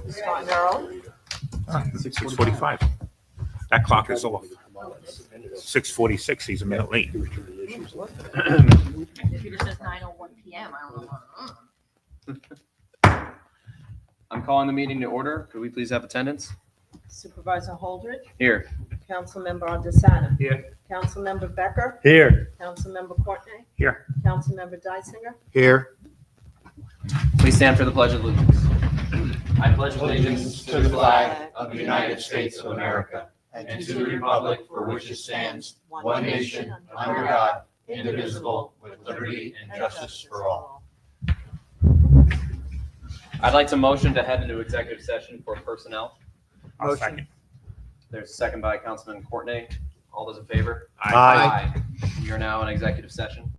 Starting early. 6:45. That clock is off. 6:46, he's a minute late. Computer says 9:01 p.m. I don't know. I'm calling the meeting to order. Could we please have attendance? Supervisor Holdridge, Here. Councilmember Ondesana. Here. Councilmember Becker, Here. Councilmember Courtney, Here. Councilmember Dysinger. Here. Please stand for the Pledge of Allegiance. I pledge allegiance to the flag of the United States of America and to the republic for which it stands, one nation, under God, indivisible, with liberty and justice for all. I'd like to motion to head into executive session for personnel. I'll second. There's a second by Councilman Courtney. All those in favor? Aye. We are now in executive session.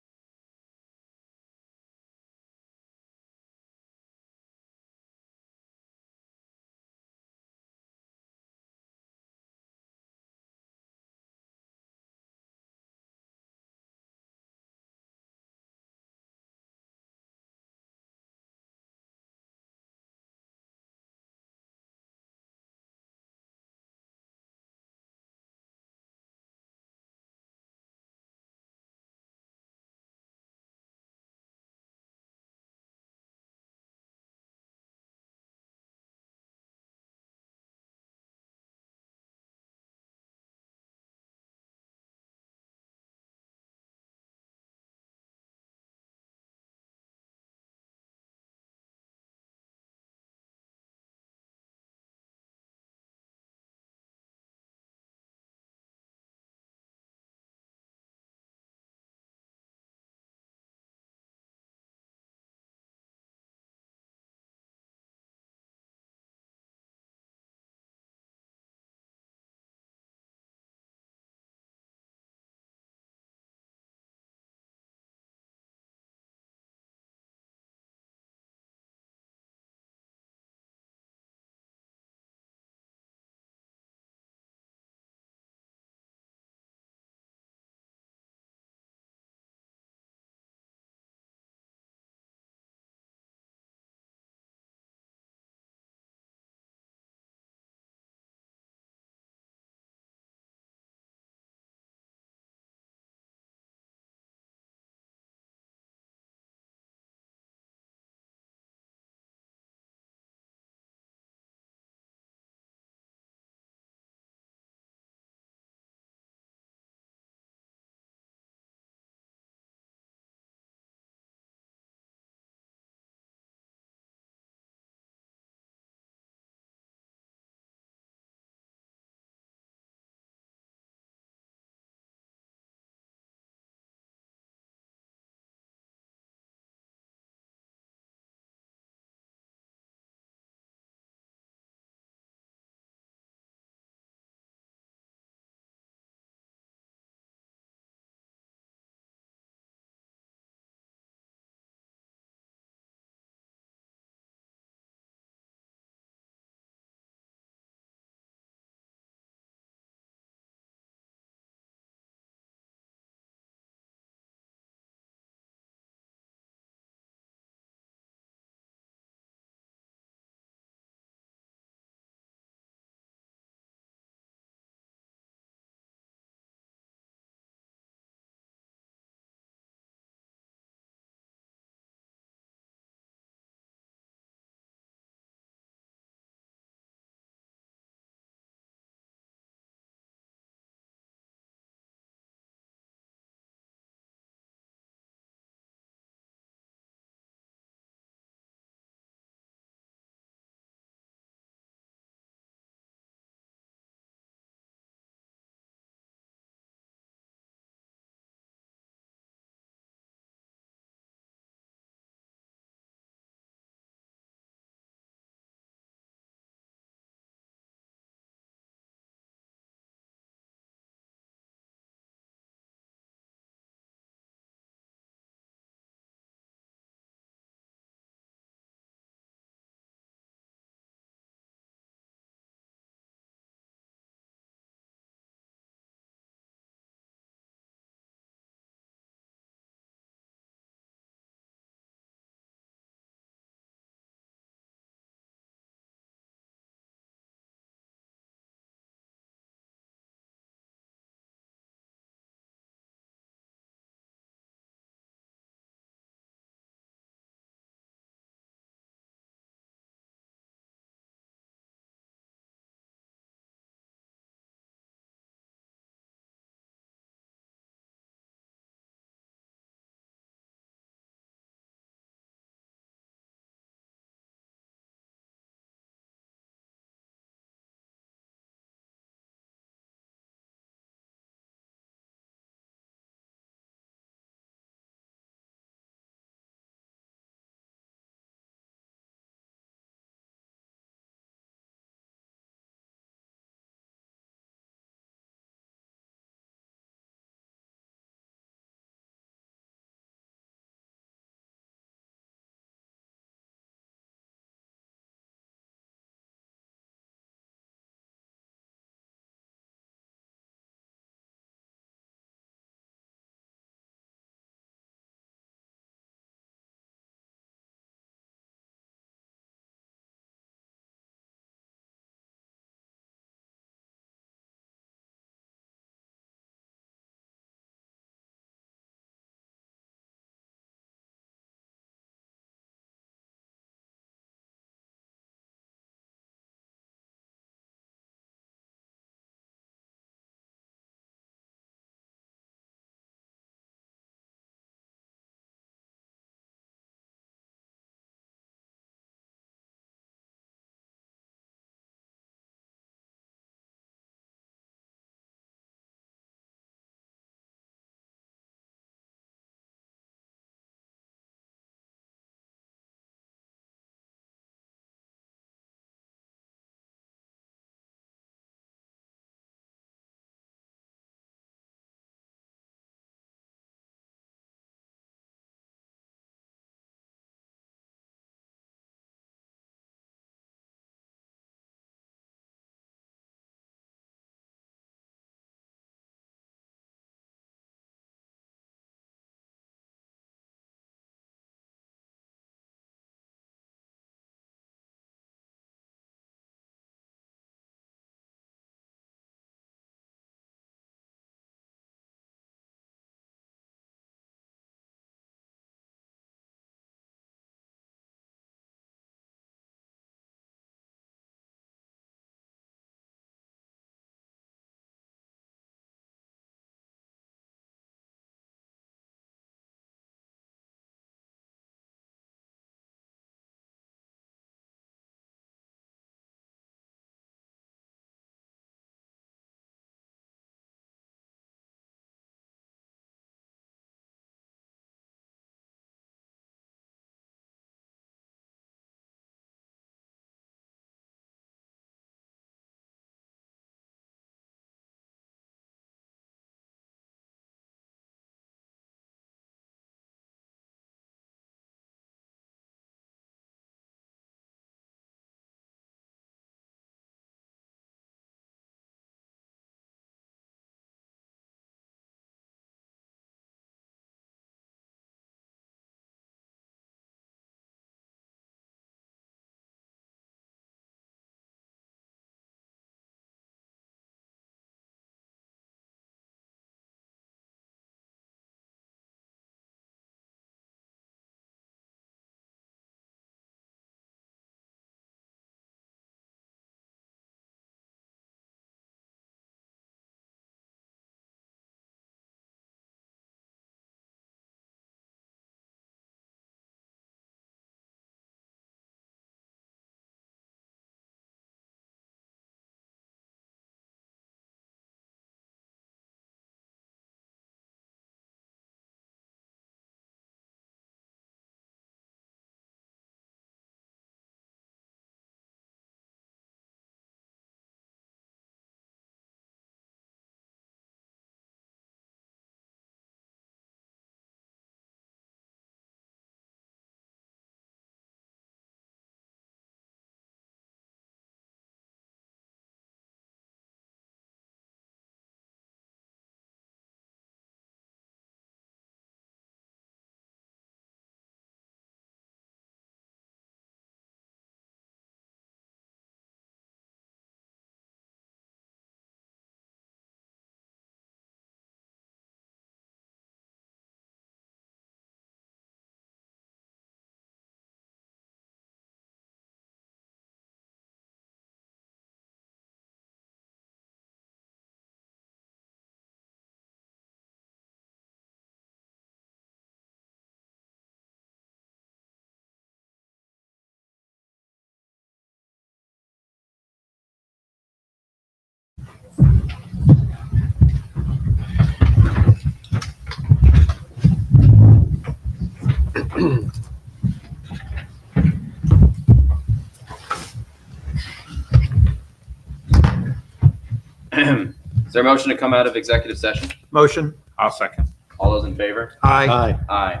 Is there a motion to come out of executive session? Motion. I'll second. All those in favor? Aye. Aye.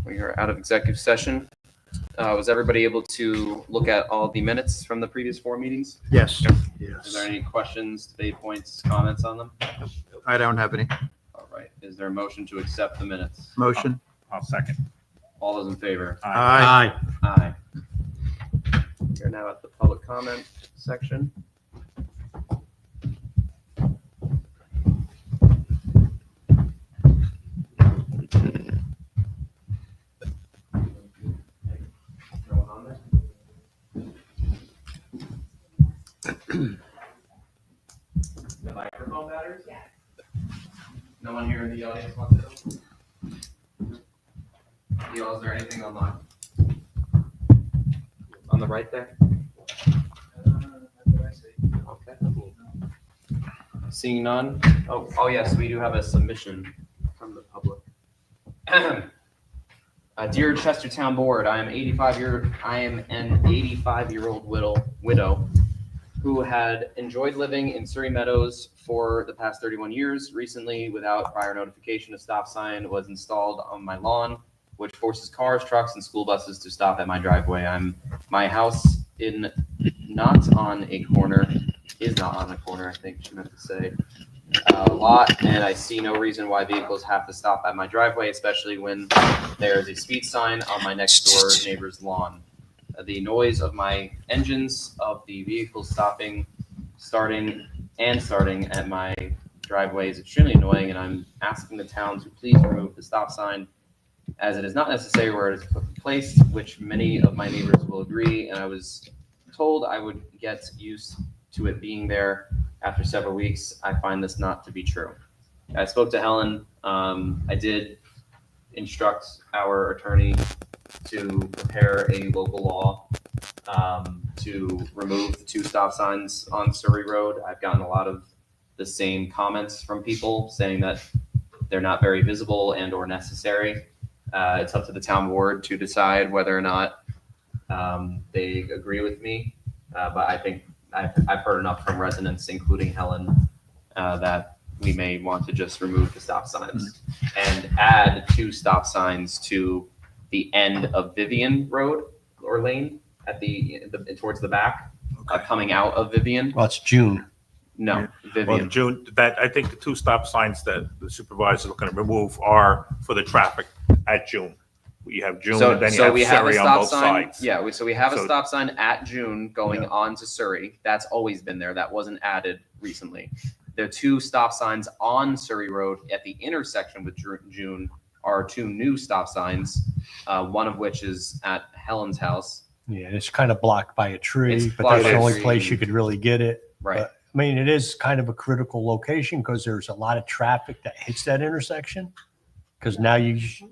We are out of executive session. Was everybody able to look at all the minutes from the previous 4 meetings? Yes. Is there any questions, debate points, comments on them? I don't have any. All right. Is there a motion to accept the minutes? Motion. I'll second. All those in favor? Aye. Aye. We're now at the public comment section. No one on there? The microphone batteries? Yeah. No one here in the audience wants to? Neil, is there anything online? On the right there? Okay. Seeing none? Oh, yes, we do have a submission from the public. Dear Chestertown Board, I am an 85-year-old widow who had enjoyed living in Surrey Meadows for the past 31 years. Recently, without prior notification, a stop sign was installed on my lawn, which forces cars, trucks, and school buses to stop at my driveway. My house is not on a corner, I think she meant to say, lot, and I see no reason why vehicles have to stop at my driveway, especially when there is a speed sign on my next door neighbor's lawn. The noise of my engines of the vehicles starting at my driveway is extremely annoying, and I'm asking the town to please remove the stop sign, as it is not necessary where it is placed, which many of my neighbors will agree, and I was told I would get used to it being there. After several weeks, I find this not to be true. I spoke to Helen. I did instruct our attorney to prepare a local law to remove the 2 stop signs on Surrey Road. I've gotten a lot of the same comments from people saying that they're not very visible and or necessary. It's up to the town board to decide whether or not they agree with me. But I think I've heard enough from residents, including Helen, that we may want to just remove the stop signs and add 2 stop signs to the end of Vivian Road or Lane at towards the back, coming out of Vivian. Well, it's June. No, Well, Vivian. June, I think the 2 stop signs that the supervisor is looking to remove are for the traffic at June. You have June, and then you have we have a Surrey on stop both sign. sides. Yeah, so we have a So- stop sign at June going on to Surrey. That's always been there. That wasn't added recently. There are 2 stop signs on Surrey Road at the intersection with June are 2 new stop signs, one of which is at Helen's house. Yeah, it's kind of blocked by a tree, It's but blocked that's by the a only tree. place you could really get it. Right. But, I mean, it is kind of a critical location because there's a lot of traffic that hits that intersection. Because now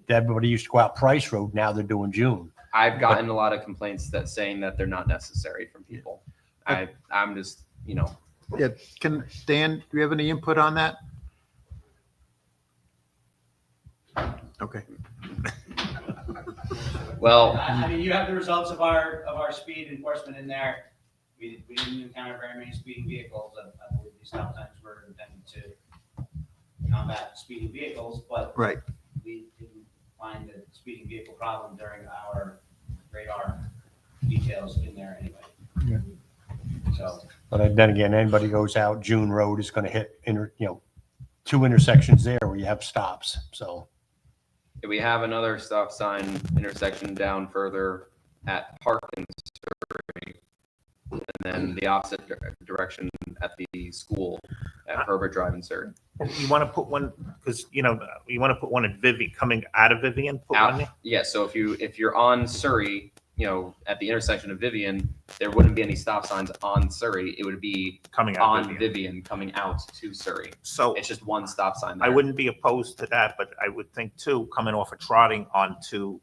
everybody used to go out Price Road, now they're doing June. I've gotten a lot of complaints saying that they're not necessary from people. I'm just, Yeah, Dan, do you have any input on that? Okay. well, I mean, you have the results of our speed enforcement in there. We didn't encounter very many speeding vehicles. I believe these stop signs were intended to combat speeding vehicles, but Right. we didn't find a speeding vehicle problem during our radar details in there anyway. Yeah. So, But then again, anybody goes out June Road is going to hit, 2 intersections there where you have stops. So we have another stop sign intersection down further at Park and Surrey, and then the opposite direction at the school at Herbert Drive in Surrey. You want to put one, because, you want to put one at Vivian, coming out of Vivian, put one there? Yeah, so if you're on Surrey, at the intersection of Vivian, there wouldn't be any stop signs on Surrey. It would be Coming out of on Vivian. Vivian coming out to Surrey. So It's just one stop sign I there. wouldn't be opposed to that, but I would think too, coming off of Trotting onto,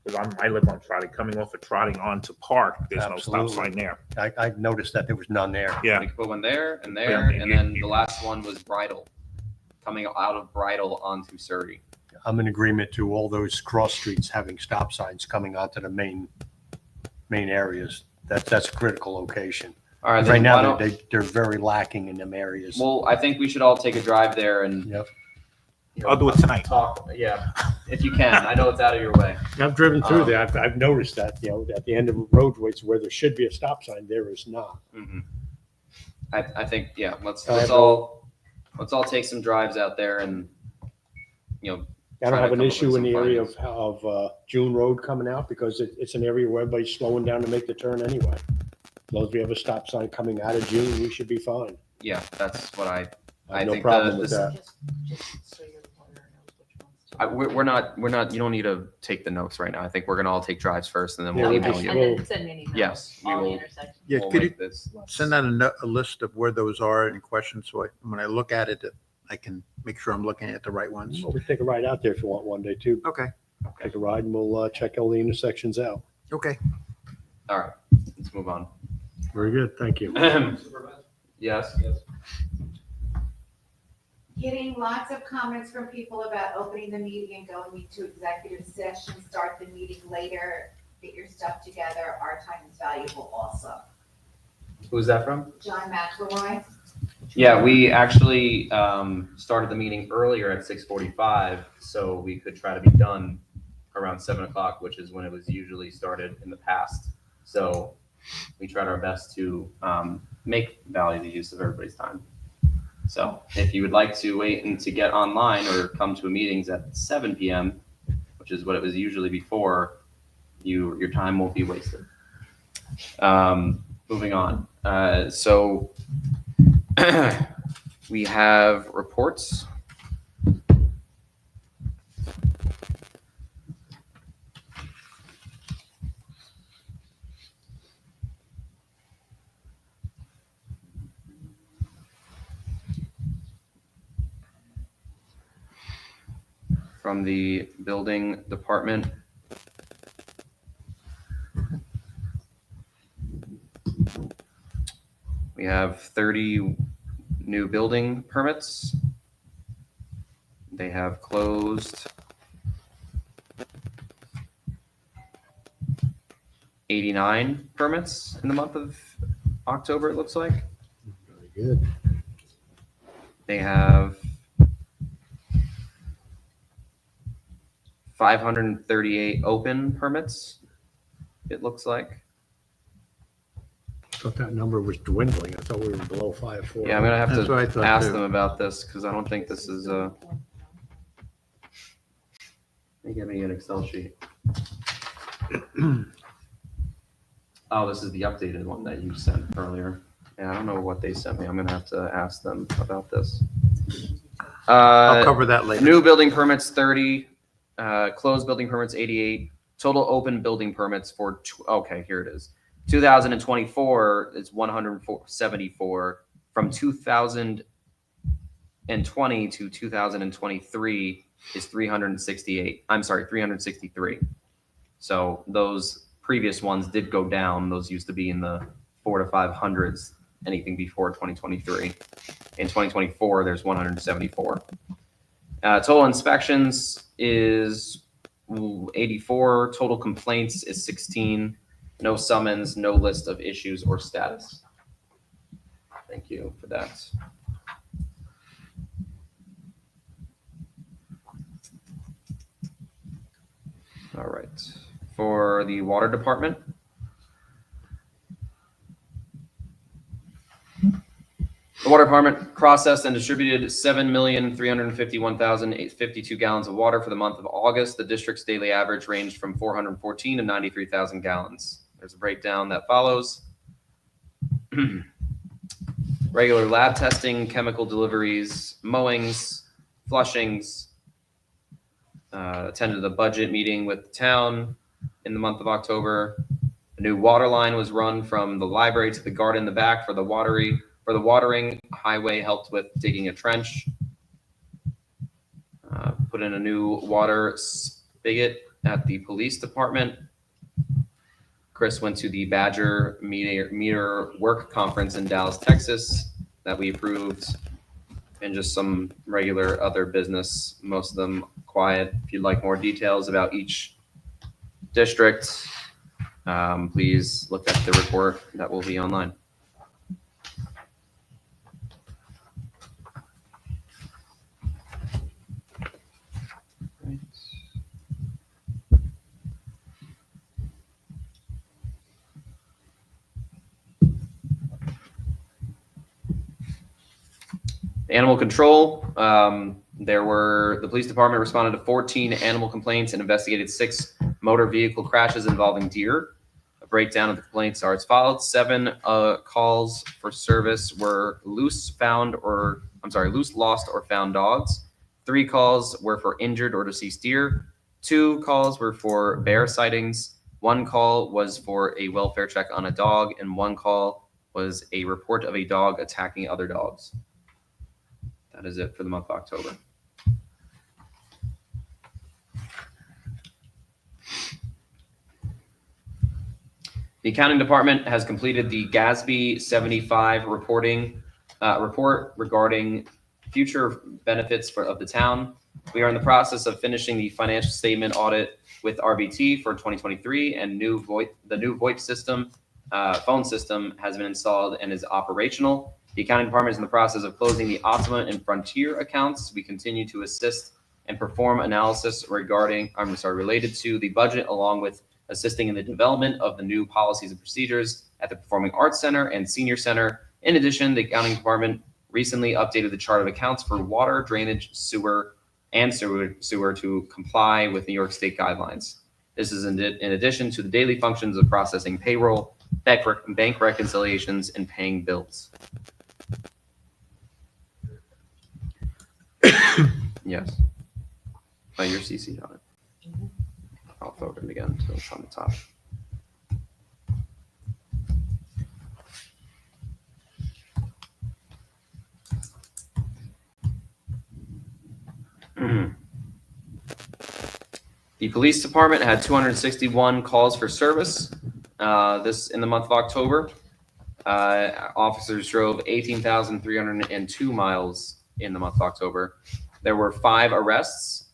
because I live on Trotting, coming off of Trotting onto Park, there's no stop Absolutely. sign there. I noticed that there was none there. Yeah. We could put one there and Yeah, there, and then you- the last one was Bridle, coming out of Bridle onto Surrey. I'm in agreement to all those cross streets having stop signs coming onto the main areas. That's a critical location. All right, Right then why now, don't, they're very lacking in them areas. well, I think we should all take a drive there and. Yep. you know, I'll do it tonight. Talk, yeah, if you can. I know it's out of your way. I've driven through Um, there. I've noticed that, at the end of roadways where there should be a stop sign, there is not. Mhm. I think, yeah, let's I have all take some drives out there and, I don't Try to have an come up issue with in some the area findings. of June Road coming out because it's an area where everybody's slowing down to make the turn anyway. As long as we have a stop sign coming out of June, we should be fine. yeah, that's what I I have no think problem with this- that. Just so your lawyer knows which ones to. we're not, you don't need to take the notes right now. I think we're gonna all take drives first and then Yeah, we'll we email just- you. And then send me an email. Yes, we All the will. intersections. Yeah, We'll could you make this. send out a list of where those are and questions, so when I look at it, I can make sure I'm looking at the right ones? Well, we take a ride out there if you want one day too. Okay, Take a ride and we'll check all the intersections out. okay. All right, let's move on. Very good, thank you. Yes. Getting lots of comments from people about opening the meeting and going into executive session, start the meeting later, get your stuff together. Our time is valuable also. Who's that from? John McElroy? Yeah, we actually started the meeting earlier at 6:45, so we could try to be done around 7 o'clock, which is when it was usually started in the past. So we tried our best to make value the use of everybody's time. So if you would like to wait and to get online or come to meetings at 7 p.m., which is what it was usually before, your time won't be wasted. Moving on. So we have reports. From the building department. We have 30 new building permits. They have closed 89 permits in the month of October, it looks like. Very good. They have 538 open permits, it looks like. I thought that number was dwindling. I thought we were below 540. Yeah, I'm gonna have That's what I to thought, ask too. them about this because I don't think this is They give me an Excel sheet. Oh, this is the updated one that you sent earlier. Yeah, I don't know what they sent me. I'm gonna have to ask them about this. I'll cover that later. New building permits 30, closed building permits 88, total open building permits for, okay, here it is. 2024 is 174. From 2020 to 2023 is 368. I'm sorry, 363. So those previous ones did go down. Those used to be in the 400 to 500s, anything before 2023. In 2024, there's 174. Total inspections is 84. Total complaints is 16. No summons, no list of issues or status. Thank you for that. All right. For the water department. The water department processed and distributed 7,351,852 gallons of water for the month of August. The district's daily average ranged from 414 to 93,000 gallons. There's a breakdown that follows. Regular lab testing, chemical deliveries, mowings, flushings. Attended the budget meeting with the town in the month of October. A new water line was run from the library to the garden in the back for the watering. Highway helped with digging a trench. Put in a new water spigot at the police department. Chris went to the Badger Meter Work Conference in Dallas, Texas that we approved, and just some regular other business, most of them quiet. If you'd like more details about each district, please look at the report that will be online. Animal control, the police department responded to 14 animal complaints and investigated 6 motor vehicle crashes involving deer. A breakdown of the complaints are as follows. 7 calls for service were loose, lost, or found dogs. 3 calls were for injured or deceased deer. 2 calls were for bear sightings. 1 call was for a welfare check on a dog, and 1 call was a report of a dog attacking other dogs. That is it for the month of October. The accounting department has completed the GASB 75 report regarding future benefits of the town. We are in the process of finishing the financial statement audit with RBT for 2023, and the new VoIP system, phone system, has been installed and is operational. The accounting department is in the process of closing the Optima and Frontier accounts. We continue to assist and perform analysis related to the budget, along with assisting in the development of the new policies and procedures at the Performing Arts Center and Senior Center. In addition, the accounting department recently updated the chart of accounts for water, drainage, sewer to comply with New York State guidelines. This is in addition to the daily functions of processing payroll, bank reconciliations, and paying bills. Yes. Oh, you're CC'd on it. I'll forward it again so it's on the top. The police department had 261 calls for service this in the month of October. Officers drove 18,302 miles in the month of October. There were 5 arrests,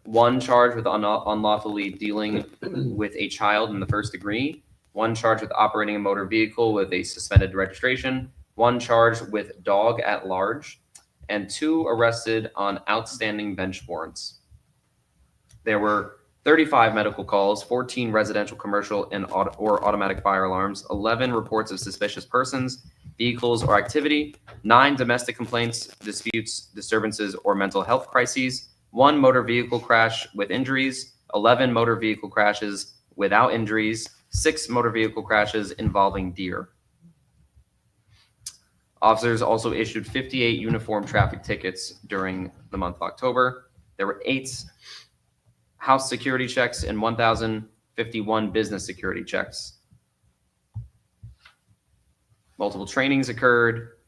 1 charged with unlawfully dealing with a child in the first degree, 1 charged with operating a motor vehicle with a suspended registration, 1 charged with dog at large, and 2 arrested on outstanding bench warrants. There were 35 medical calls, 14 residential, commercial, and or automatic fire alarms, 11 reports of suspicious persons, vehicles, or activity, 9 domestic complaints, disputes, disturbances, or mental health crises, 1 motor vehicle crash with injuries, 11 motor vehicle crashes without injuries, 6 motor vehicle crashes involving deer. Officers also issued 58 uniform traffic tickets during the month of October. There were 8 house security checks and 1,051 business security checks. Multiple trainings occurred.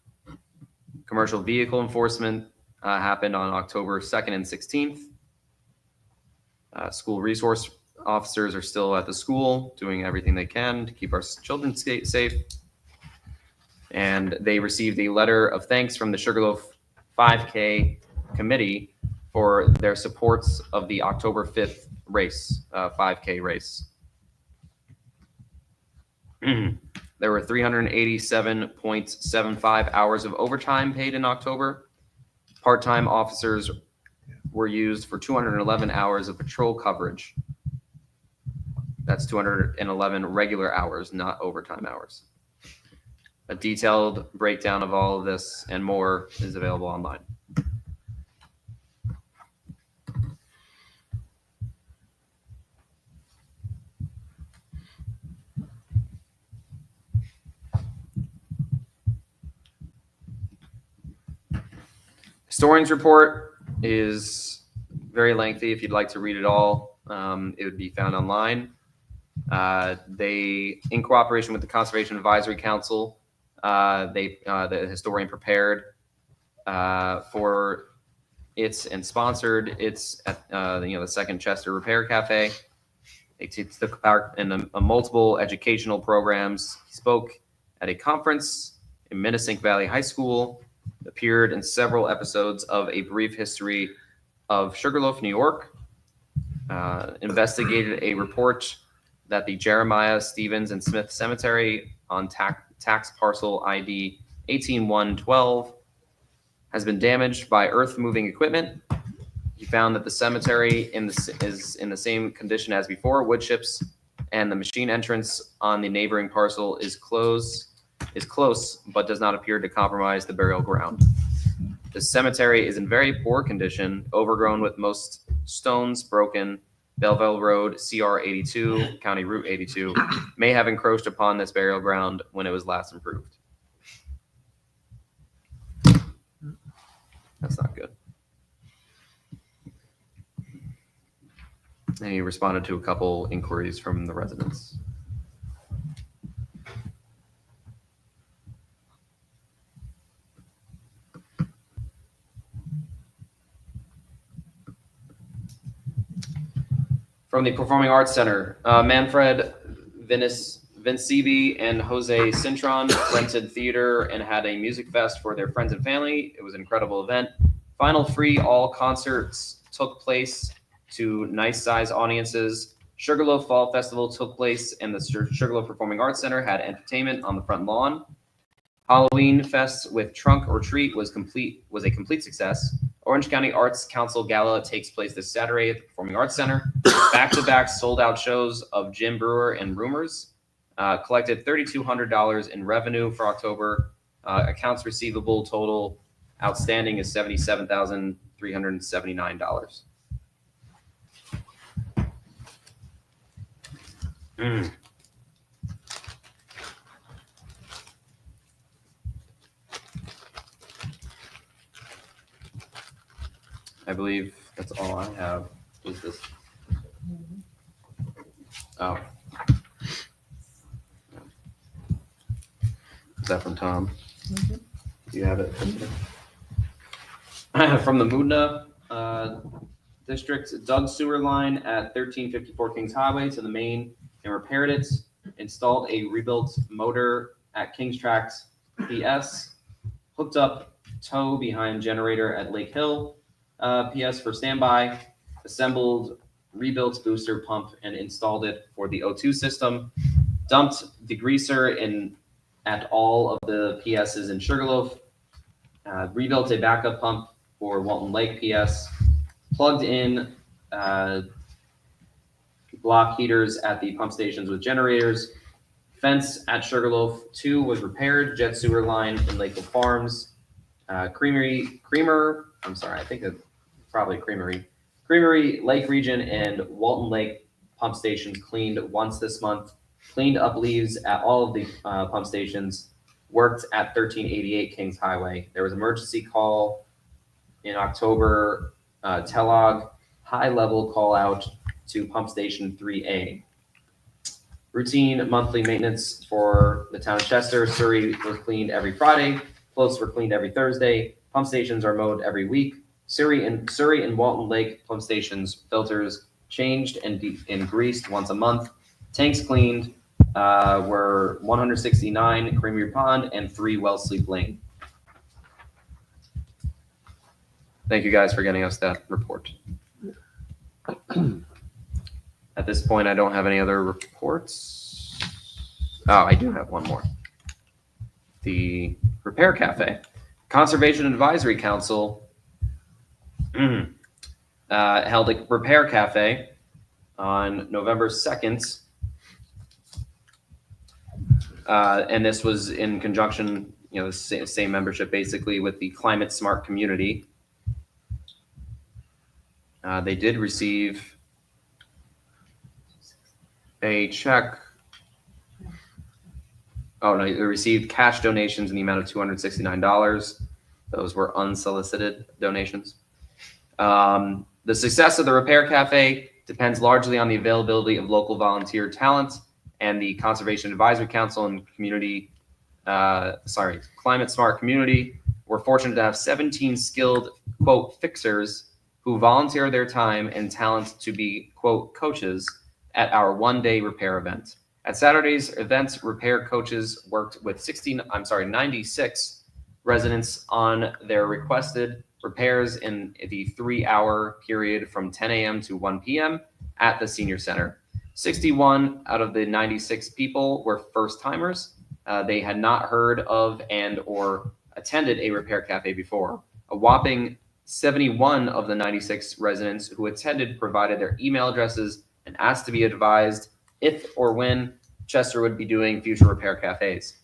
Commercial vehicle enforcement happened on October 2nd and 16th. School resource officers are still at the school doing everything they can to keep our children safe. And they received a letter of thanks from the Sugarloaf 5K committee for their supports of the October 5th race, 5K race. There were 387.75 hours of overtime paid in October. Part-time officers were used for 211 hours of patrol coverage. That's 211 regular hours, not overtime hours. A detailed breakdown of all of this and more is available online. Historian's report is very lengthy. If you'd like to read it all, it would be found online. They, in cooperation with the Conservation Advisory Council, the historian prepared for its and sponsored its at the Second Chester Repair Cafe. They took part in multiple educational programs. He spoke at a conference in Minnesink Valley High School, appeared in several episodes of A Brief History of Sugarloaf, New York, investigated a report that the Jeremiah, Stevens, and Smith Cemetery on tax parcel ID 18112 has been damaged by earth-moving equipment. He found that the cemetery is in the same condition as before, wood chips, and the machine entrance on the neighboring parcel is close, but does not appear to compromise the burial ground. The cemetery is in very poor condition, overgrown with most stones broken. Belleville Road, CR 82, County Route 82, may have encroached upon this burial ground when it was last improved. That's not good. And he responded to a couple inquiries from the residents. From the Performing Arts Center, Manfred Vincibi and Jose Cintron rented theater and had a music fest for their friends and family. It was an incredible event. Final free all concerts took place to nice size audiences. Sugarloaf Fall Festival took place and the Sugarloaf Performing Arts Center had entertainment on the front lawn. Halloween Fest with Trunk or Treat was a complete success. Orange County Arts Council Gala takes place this Saturday at the Performing Arts Center. Back-to-back sold-out shows of Jim Brewer and Rumors. Collected $3,200 in revenue for October. Accounts receivable total outstanding is $77,379. I believe that's all I have. Is this? Oh. Is that from Tom? Mm-hmm. Do you have it? From the Mudna district, dug sewer line at 1354 Kings Highway to the main and repaired it. Installed a rebuilt motor at Kings Tracks PS. Hooked up tow behind generator at Lake Hill. PS for standby, assembled, rebuilt booster pump and installed it for the O2 system, dumped degreaser at all of the PSs in Sugarloaf, rebuilt a backup pump for Walton Lake PS, plugged in block heaters at the pump stations with generators, fence at Sugarloaf 2 was repaired, jet sewer line in Lakewood Farms, Creamery, Lake Region, and Walton Lake pump stations cleaned once this month. Cleaned up leaves at all of the pump stations. Worked at 1388 Kings Highway. There was emergency call in October. Telog high-level call out to pump station 3A. Routine monthly maintenance for the town of Chester. Surrey was cleaned every Friday. Floats were cleaned every Thursday. Pump stations are mowed every week. Surrey and Walton Lake pump stations filters changed and greased once a month. Tanks cleaned were 169 Creamery Pond and 3 Wellsleep Lane. Thank you guys for getting us that report. At this point, I don't have any other reports. Oh, I do have one more. The Repair Cafe. Conservation Advisory Council held a Repair Cafe on November 2nd. And this was in conjunction, the same membership basically with the Climate Smart Community. They did receive a check. Oh no, they received cash donations in the amount of $269. Those were unsolicited donations. The success of the Repair Cafe depends largely on the availability of local volunteer talent and the Conservation Advisory Council and Climate Smart Community. We're fortunate to have 17 skilled, quote, fixers who volunteer their time and talent to be, quote, coaches at our one-day repair event. At Saturday's event, repair coaches worked with 96 residents on their requested repairs in the 3-hour period from 10 a.m. to 1 p.m. at the Senior Center. 61 out of the 96 people were first-timers. They had not heard of and or attended a Repair Cafe before. A whopping 71 of the 96 residents who attended provided their email addresses and asked to be advised if or when Chester would be doing future Repair Cafes.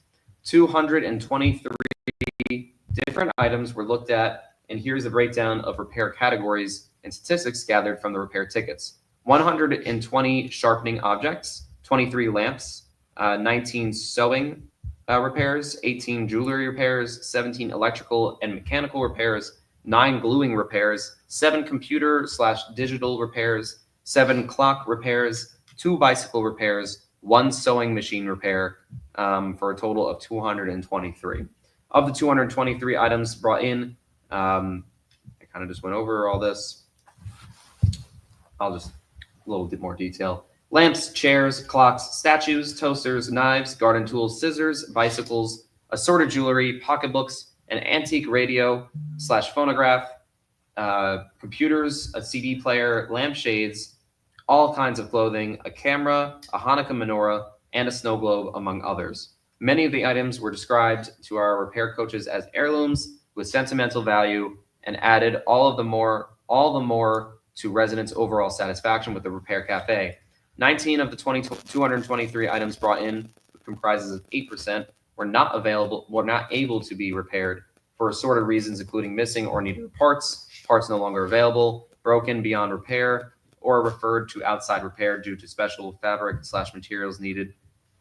223 different items were looked at and here's the breakdown of repair categories and statistics gathered from the repair tickets. 120 sharpening objects, 23 lamps, 19 sewing repairs, 18 jewelry repairs, 17 electrical and mechanical repairs, 9 gluing repairs, 7 computer/digital repairs, 7 clock repairs, 2 bicycle repairs, 1 sewing machine repair, for a total of 223. Of the 223 items brought in, I kind of just went over all this. I'll just a little bit more detail. Lamps, chairs, clocks, statues, toasters, knives, garden tools, scissors, bicycles, assorted jewelry, pocketbooks, an antique radio/phonograph, computers, a CD player, lampshades, all kinds of clothing, a camera, a Hanukkah menorah, and a snow globe, among others. Many of the items were described to our repair coaches as heirlooms with sentimental value and added all the more to residents' overall satisfaction with the repair cafe. 19 of the 223 items brought in, comprises of 8%, were not able to be repaired for assorted reasons, including missing or needed parts no longer available, broken beyond repair, or referred to outside repair due to special fabric/materials needed,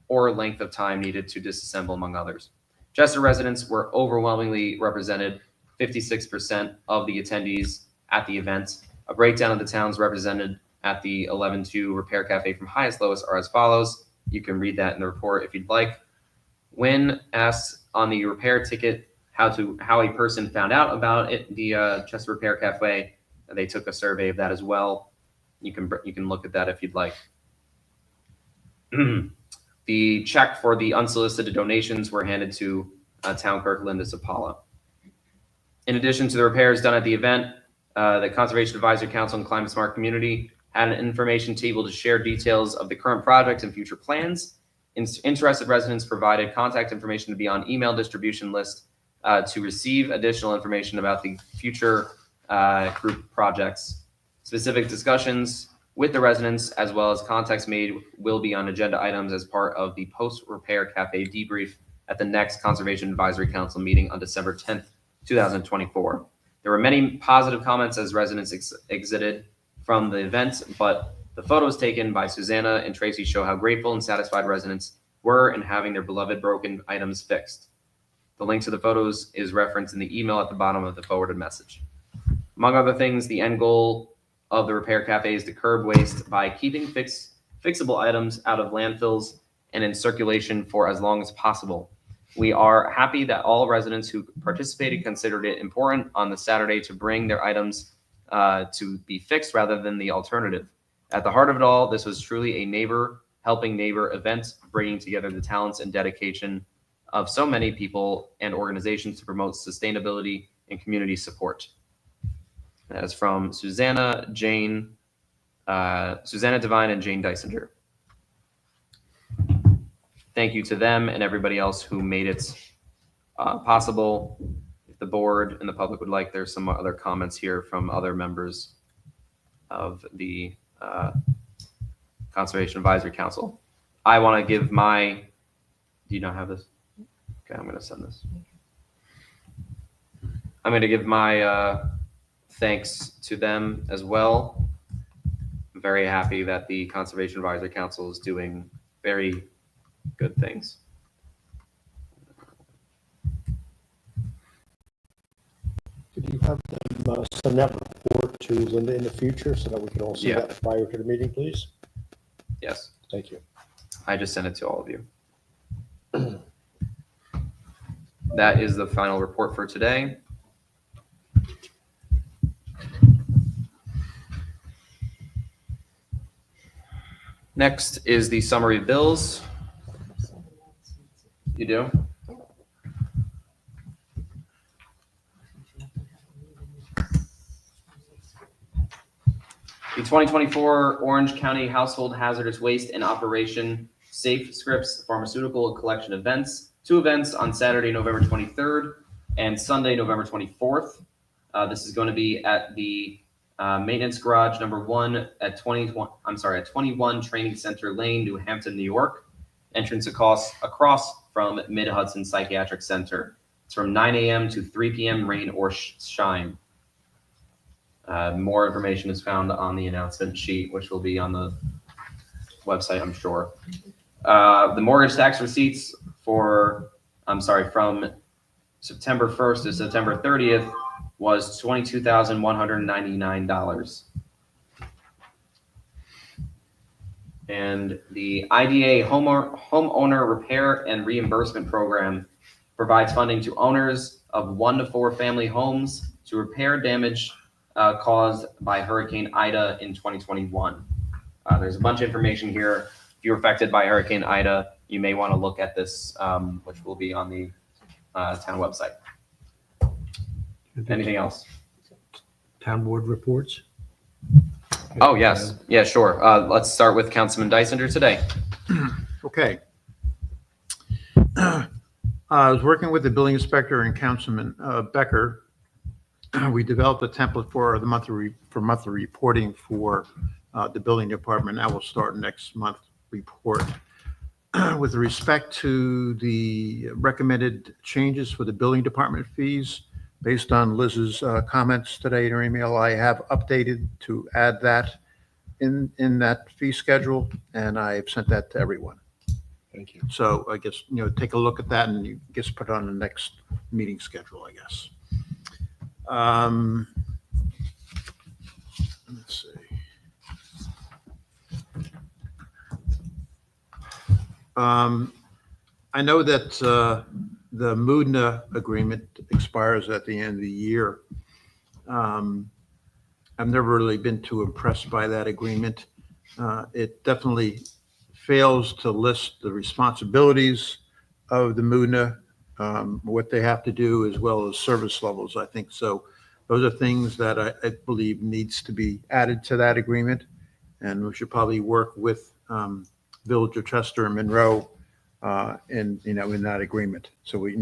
or length of time needed to disassemble, among others. Chester residents were overwhelmingly represented, 56% of the attendees at the event. A breakdown of the towns represented at the 11-2 Repair Cafe from highest lowest are as follows. You can read that in the report if you'd like. When asked on the repair ticket how a person found out about it, the Chester Repair Cafe, they took a survey of that as well. You can look at that if you'd like. The check for the unsolicited donations were handed to Town Clerk Linda Zapala. In addition to the repairs done at the event, the Conservation Advisory Council and Climate Smart Community had an information table to share details of the current project and future plans. Interested residents provided contact information to be on email distribution list to receive additional information about the future group projects. Specific discussions with the residents as well as contacts made will be on agenda items as part of the post-repair cafe debrief at the next Conservation Advisory Council meeting on December 10th, 2024. There were many positive comments as residents exited from the event, but the photos taken by Susanna and Tracy show how grateful and satisfied residents were in having their beloved broken items fixed. The link to the photos is referenced in the email at the bottom of the forwarded message. Among other things, the end goal of the Repair Cafe is to curb waste by keeping fixable items out of landfills and in circulation for as long as possible. We are happy that all residents who participated considered it important on the Saturday to bring their items to be fixed rather than the alternative. At the heart of it all, this was truly a neighbor helping neighbor event, bringing together the talents and dedication of so many people and organizations to promote sustainability and community support. That is from Susanna Devine and Jane Dysinger. Thank you to them and everybody else who made it possible. If the board and the public would like, there's some other comments here from other members of the Conservation Advisory Council. I want to give my, do you not have this? Okay, I'm going to send this. I'm going to give my thanks to them as well. I'm very happy that the Conservation Advisory Council is doing very good things. Could you have them send that report to Linda in the future so that we can all see that prior to the meeting, please? Yes. Thank you. I just sent it to all of you. That is the final report for today. Next is the summary of bills. You do? The 2024 Orange County Household Hazardous Waste and Operation Safe Scripts Pharmaceutical Collection events. 2 events on Saturday, November 23rd and Sunday, November 24th. This is going to be at the Maintenance Garage number 1 at 21 Training Center Lane, New Hampton, New York. Entrance across from Mid-Hudson Psychiatric Center. It's from 9 a.m. to 3 p.m., rain or shine. More information is found on the announcement sheet, which will be on the website, I'm sure. The mortgage tax receipts from September 1st to September 30th was $22,199. And the IDA homeowner repair and reimbursement program provides funding to owners of 1 to 4 family homes to repair damage caused by Hurricane Ida in 2021. There's a bunch of information here. If you're affected by Hurricane Ida, you may want to look at this, which will be on the town website. Anything else? Town board reports? Oh, yes. Yeah, sure. Let's start with Councilman Dysinger today. Okay. I was working with the building inspector and Councilman Becker. We developed a template for the monthly reporting for the building department. That will start next month report. With respect to the recommended changes for the building department fees, based on Liz's comments today in her email, I have updated to add that in that fee schedule, and I've sent that to everyone. Thank you. So I guess, take a look at that and you just put it on the next meeting schedule, I guess. Let's see. I know that the Mudna agreement expires at the end of the year. I've never really been too impressed by that agreement. It definitely fails to list the responsibilities of the Mudna, what they have to do, as well as service levels, I think. So those are things that I believe needs to be added to that agreement. And we should probably work with Village of Chester and Monroe in that agreement. So we,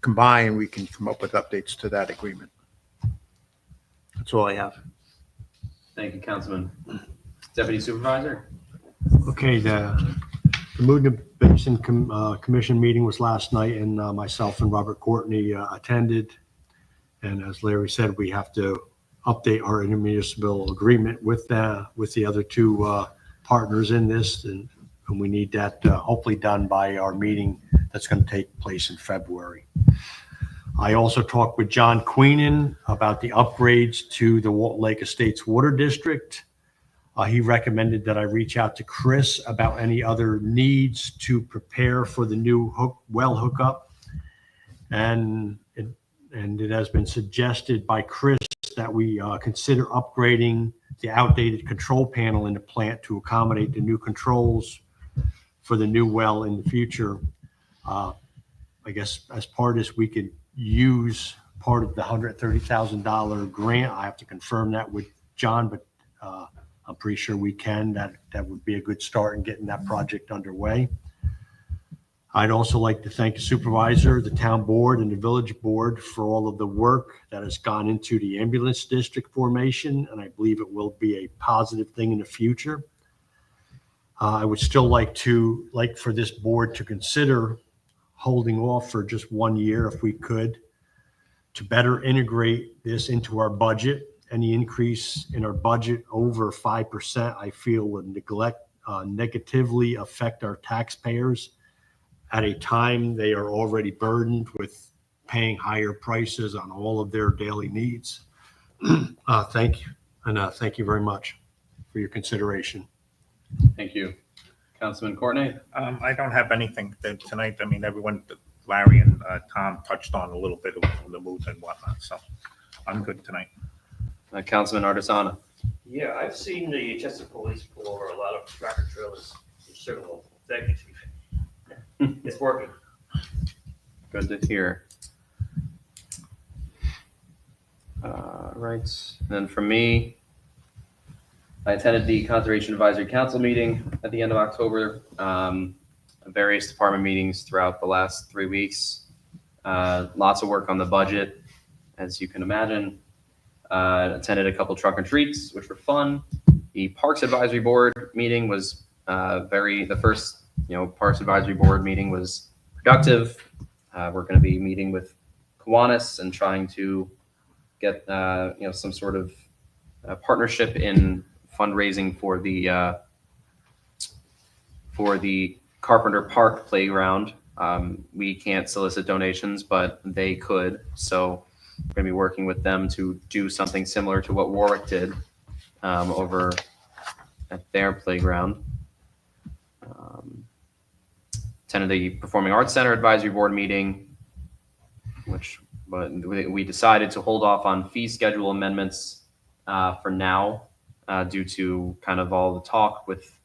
combine, we can come up with updates to that agreement. That's all I have. Thank you, Councilman. Deputy Supervisor? Okay, the Mudna Basin Commission meeting was last night, and myself and Robert Courtney attended. And as Larry said, we have to update our intermunicipal agreement with the other two partners in this, and we need that hopefully done by our meeting that's going to take place in February. I also talked with John Queenan about the upgrades to the Walt Lake Estates Water District. He recommended that I reach out to Chris about any other needs to prepare for the new well hookup. And it has been suggested by Chris that we consider upgrading the outdated control panel in the plant to accommodate the new controls for the new well in the future. I guess as part of this, we could use part of the $130,000 grant. I have to confirm that with John, but I'm pretty sure we can. That would be a good start in getting that project underway. I'd also like to thank the supervisor, the town board, and the village board for all of the work that has gone into the ambulance district formation, and I believe it will be a positive thing in the future. I would still like for this board to consider holding off for just 1 year, if we could, to better integrate this into our budget. Any increase in our budget over 5%, I feel, would negatively affect our taxpayers at a time they are already burdened with paying higher prices on all of their daily needs. Thank you. And thank you very much for your consideration. Thank you. Councilman Courtney? I don't have anything tonight. I mean, everyone, Larry and Tom touched on a little bit of the moves and whatnot, so I'm good tonight. Councilman Ardisana? Yeah, I've seen the Chester Police pull over a lot of tractor trailers in Sugar Loaf. Thank you, Chief. It's working. Good to hear. Right. And then for me, I attended the Conservation Advisory Council meeting at the end of October, various department meetings throughout the last 3 weeks. Lots of work on the budget, as you can imagine. Attended a couple truck and treats, which were fun. The Parks Advisory Board meeting was the first Parks Advisory Board meeting was productive. We're going to be meeting with Kiwanis and trying to get, some sort of partnership in fundraising for the Carpenter Park Playground. We can't solicit donations, but they could. So we're going to be working with them to do something similar to what Warwick did over at their playground. Attended the Performing Arts Center Advisory Board meeting, but we decided to hold off on fee schedule amendments for now due to kind of all the talk with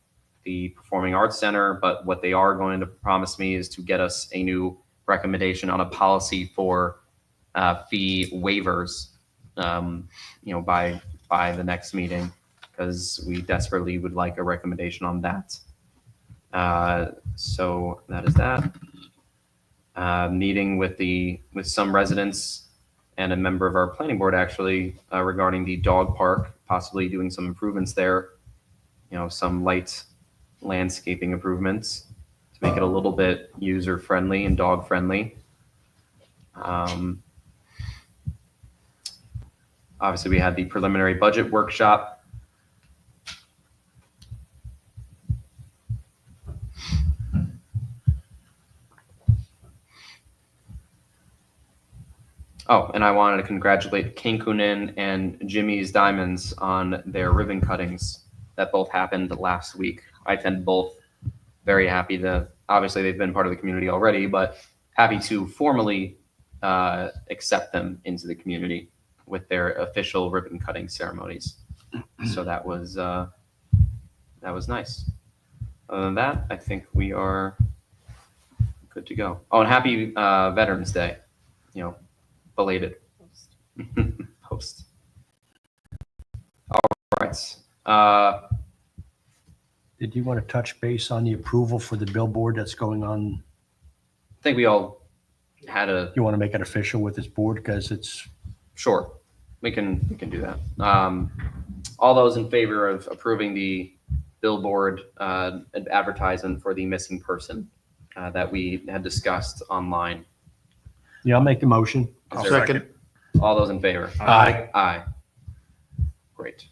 the Performing Arts Center. But what they are going to promise me is to get us a new recommendation on a policy for fee waivers, by the next meeting, because we desperately would like a recommendation on that. So that is that. Meeting with some residents and a member of our planning board actually regarding the dog park, possibly doing some improvements there. Some light landscaping improvements to make it a little bit user friendly and dog friendly. Obviously, we had the preliminary budget workshop. Oh, and I wanted to congratulate King Kunin and Jimmy's Diamonds on their ribbon cuttings that both happened last week. I attended both. Very happy to, obviously they've been part of the community already, but happy to formally accept them into the community with their official ribbon cutting ceremonies. So that was nice. Other than that, I think we are good to go. Oh, and happy Veterans Day, belated post. All right. Did you want to touch base on the approval for the billboard that's going on? I think we all had a You want to make it official with this board because it's sure. We can do that. All those in favor of approving the billboard advertisement for the missing person that we had discussed online. Yeah, I'll make the motion. Is I'll there a second. All those in favor? Aye. Aye. Great.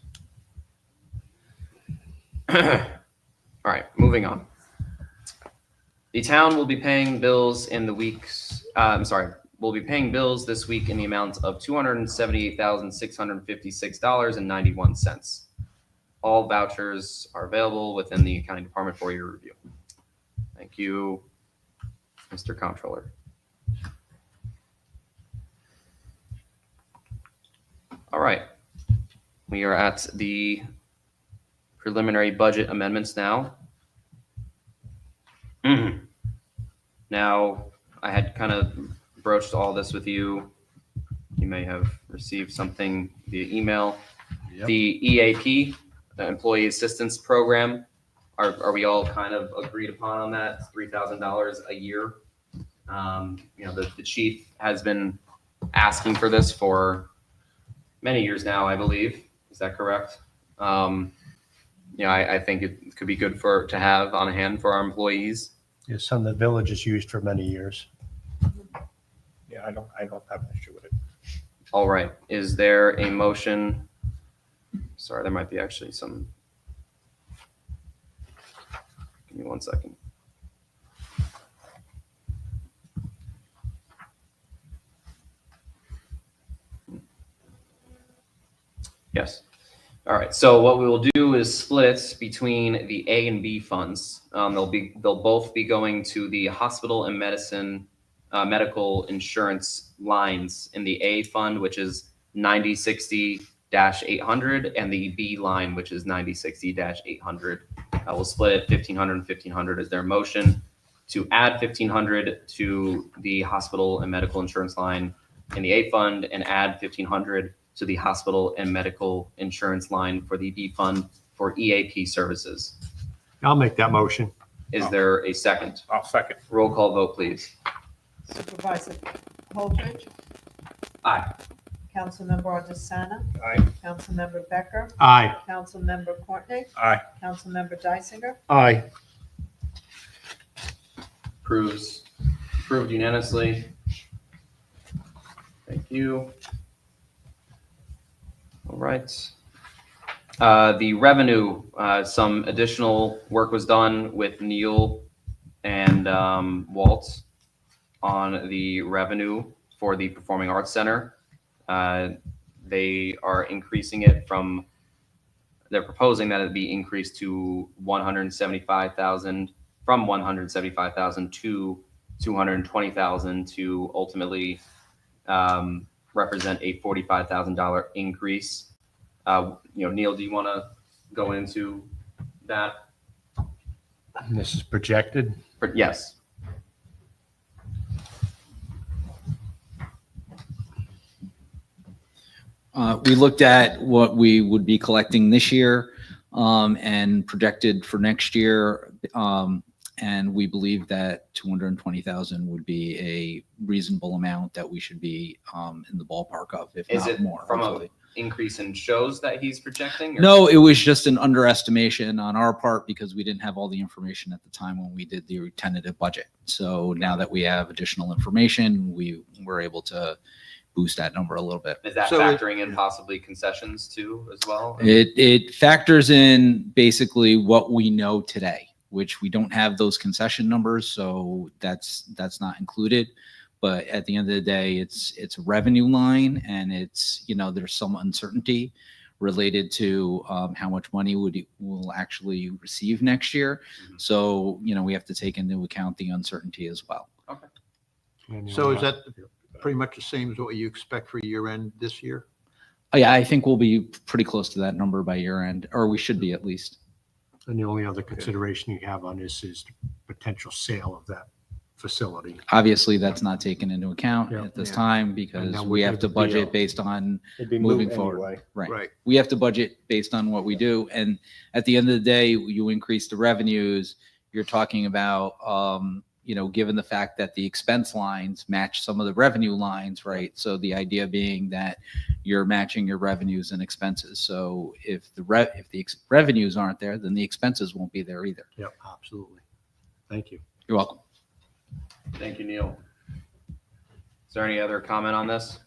All right, moving on. The town will be paying bills in the weeks, will be paying bills this week in the amount of $278,656.91. All vouchers are available within the accounting department for your review. Thank you, Mr. Comptroller. All right, we are at the preliminary budget amendments now. Now, I had kind of broached all this with you. You may have received something via email. Yep. The EAP, the Employee Assistance Program, are we all kind of agreed upon on that? It's $3,000 a year. The chief has been asking for this for many years now, I believe. Is that correct? I think it could be good to have on hand for our employees. It's something the village has used for many years. Yeah, I don't have an issue with it. All right. Is there a motion? Sorry, there might be actually some. Give me 1 second. Yes. All right. So what we will do is split between the A and B funds. They'll both be going to the hospital and medical insurance lines in the A fund, which is 9060-800, and the B line, which is 9060-800. We'll split it 1500 and 1500 as their motion to add 1500 to the hospital and medical insurance line in the A fund and add 1500 to the hospital and medical insurance line for the B fund for EAP services. I'll make that motion. Is there a second? I'll second. Roll call vote, please. Supervisor Holdridge, Aye. Councilmember Odesana, Aye. Councilmember Becker, Aye. Councilmember Courtney, Aye. Councilmember Dysinger, Aye. Approved unanimously. you. All right. The revenue, some additional work was done with Neil and Walt on the revenue for the Performing Arts Center. They are increasing it from, they're proposing that it be increased to 175,000, from 175,000 to 220,000 to ultimately represent a $45,000 increase. Neil, do you want to go into that? This is projected. Yes. We looked at what we would be collecting this year and projected for next year. And we believe that 220,000 would be a reasonable amount that we should be in the ballpark of, if Is not it more. from hopefully. an increase in shows that he's projecting? Or? No, it was just an underestimation on our part because we didn't have all the information at the time when we did the tentative budget. So now that we have additional information, we were able to boost that number a little bit. Is that So factoring in possibly concessions too as well? It factors in basically what we know today, which we don't have those concession numbers, so that's not included. But at the end of the day, it's a revenue line, and it's, there's some uncertainty related to how much money we'll actually receive next year. Mhm. So we have to take into account the uncertainty as well. So is that pretty much the same as what you expect for year end this year? Yeah, I think we'll be pretty close to that number by year end, or we should be at least. And the only other consideration you have on this is the potential sale of that facility. Obviously, that's not taken into account Yeah. at this Yeah. time And because that we would have be to the budget deal. based on It'd be moving moot forward. anyway. Right. Right. We have to budget based on what we do. And at the end of the day, you increase the revenues, you're talking about, given the fact that the expense lines match some of the revenue lines, right? So the idea being that you're matching your revenues and expenses. So if the revenues aren't there, then the expenses won't be there either. Yep, absolutely. Thank you. You're welcome. Thank you, Neil. Is there any other comment on this?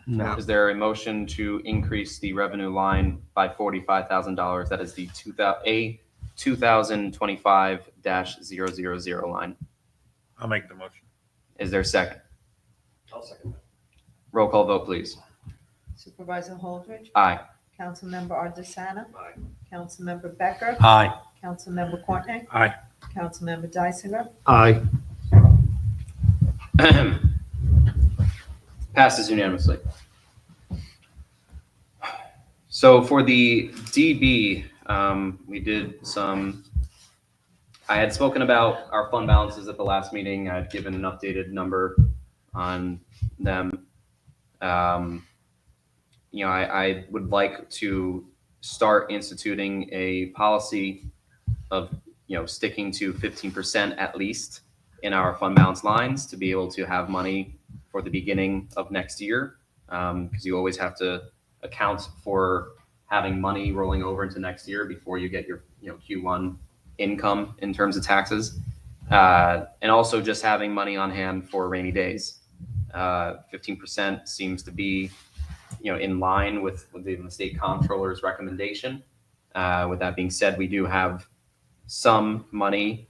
No. Is there a motion to increase the revenue line by $45,000? That is the 2025-000 line. I'll make the motion. Is there a second? I'll second that. Roll call vote, please. Supervisor Holdridge, Aye. Councilmember Ardisana, Aye. Councilmember Becker, Aye. Councilmember Courtney, Aye. Councilmember Dysinger, Aye. Passes unanimously. So for the DB, we did some, I had spoken about our fund balances at the last meeting. I'd given an updated number on them. I would like to start instituting a policy of, sticking to 15% at least in our fund balance lines to be able to have money for the beginning of next year. Because you always have to account for having money rolling over into next year before you get your Q1 income in terms of taxes. And also just having money on hand for rainy days. 15% seems to be in line with the state comptroller's recommendation. With that being said, we do have some money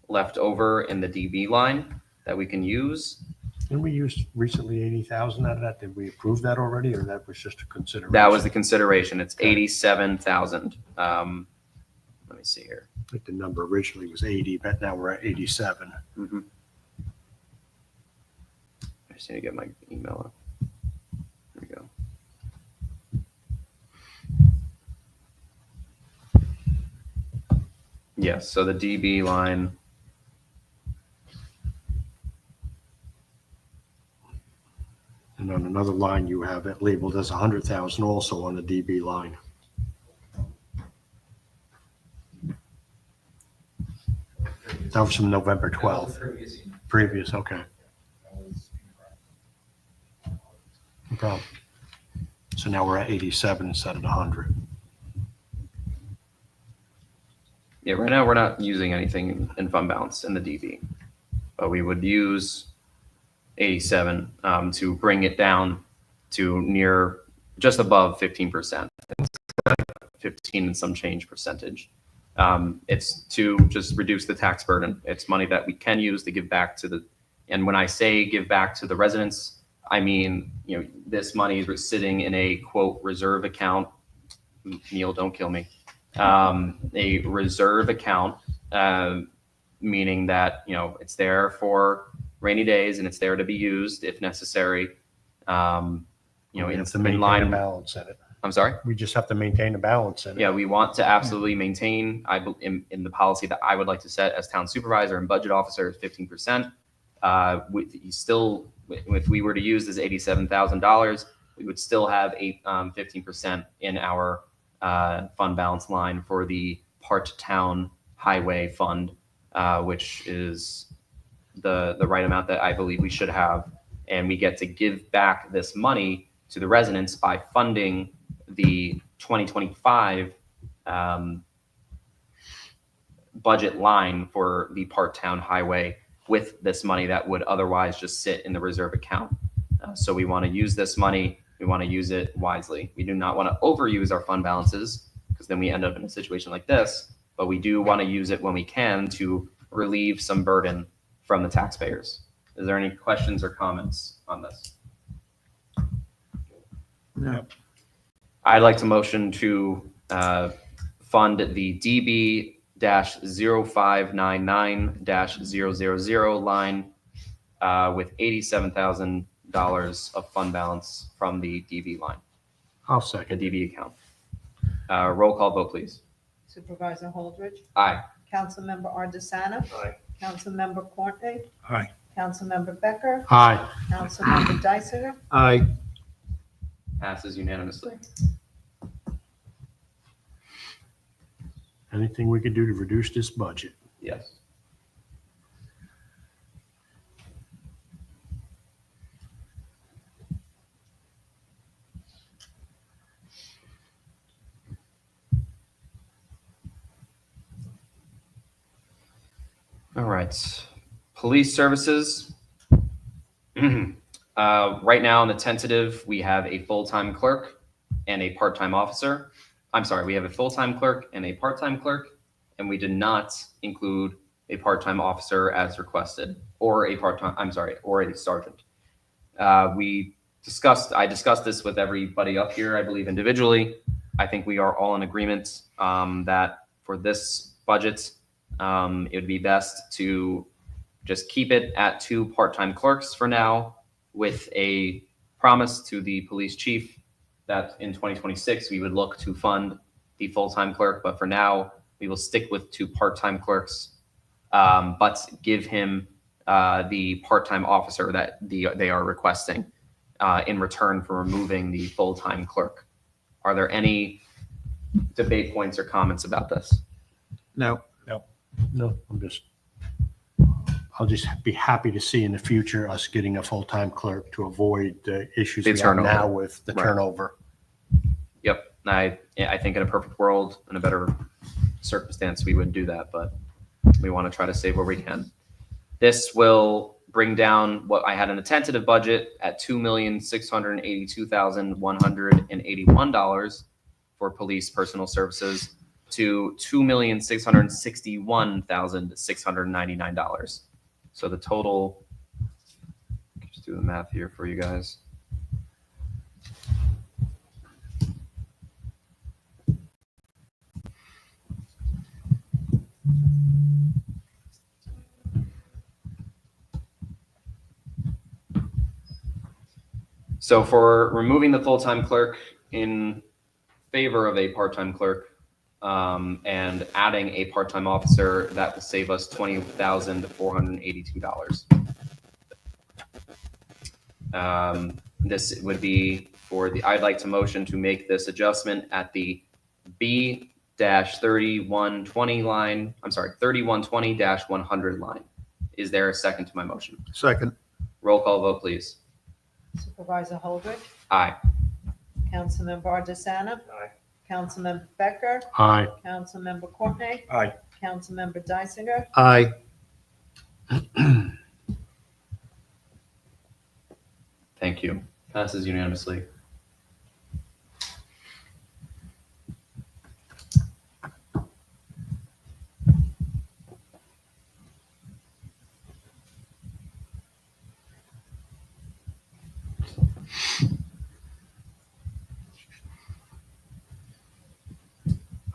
left over in the DB line that we can use. Didn't we use recently 80,000 out of that? Did we approve that already, or that was just a consideration? That was the consideration. It's 87,000. Let me see here. I think the number originally was 80, but now we're at 87. I just need to get my email up. There we go. Yes, so the DB line. And on another line, you have it labeled as 100,000 also on the DB line. That was from November 12th. Previous, okay. No problem. So now we're at 87 instead of 100. Yeah, right now we're not using anything in fund balance in the DB, but we would use 87, to bring it down to near just above 15%. It's like 15 and some change percentage. It's to just reduce the tax burden. It's money that we can use to give back to the, and when I say give back to the residents, I mean, this money is sitting in a quote reserve account. Neil, don't kill me. A reserve account, meaning that, it's there for rainy days and it's there to be used if necessary. We have It's to in maintain a line. balance in it. I'm sorry? We just have to maintain a balance in it. Yeah, we want to absolutely maintain, in the policy that I would like to set as town supervisor and budget officer is 15%. If we were to use this $87,000, we would still have 15% in our fund balance line for the part-town highway fund, which is the right amount that I believe we should have. And we get to give back this money to the residents by funding the 2025 budget line for the part-town highway with this money that would otherwise just sit in the reserve account. So we want to use this money. We want to use it wisely. We do not want to overuse our fund balances because then we end up in a situation like this, but we do want to use it when we can to relieve some burden from the taxpayers. Is there any questions or comments on this? No. I'd like to motion to fund the DB-0599-000 line with $87,000 of fund balance from the DB line, I'll the second. DB account. Roll call vote, please. Supervisor Holdridge, Aye. Councilmember Ardisana, Aye. Councilmember Courtney, Aye. Councilmember Becker, Aye. Councilmember Dysinger, Aye. Passes unanimously. Anything we could do to reduce this budget? Yes. All right. Police services. Right now in the tentative, we have a full-time clerk and a part-time officer. I'm sorry, we have a full-time clerk and a part-time clerk, and we did not include a part-time officer as requested, or a part-time, I'm sorry, or a sergeant. I discussed this with everybody up here, I believe individually. I think we are all in agreement that for this budget, it would be best to just keep it at 2 part-time clerks for now, with a promise to the police chief that in 2026, we would look to fund the full-time clerk. But for now, we will stick with 2 part-time clerks, but give him the part-time officer that they are requesting in return for removing the full-time clerk. Are there any debate points or comments about this? No. No, I'll just be happy to see in the future us getting a full-time clerk to avoid the issues The we have turnover. now with the Right. turnover. Yep. I think in a perfect world, in a better circumstance, we would do that, but we want to try to save where we can. This will bring down what I had in a tentative budget at $2,682,181 for police personal services to $2,661,699. So the total, just do the math here for you guys. So for removing the full-time clerk in favor of a part-time clerk, and adding a part-time officer, that will save us $20,482. This would be for I'd like to motion to make this adjustment at the B-3120 line, I'm sorry, 3120-100 line. Is there a second to my motion? Second. Roll call vote, please. Supervisor Holdridge, Aye. Councilmember Ardisana, Aye. Councilmember Becker, Aye. Councilmember Courtney, Aye. Councilmember Dysinger, Aye. Thank you. Passes unanimously.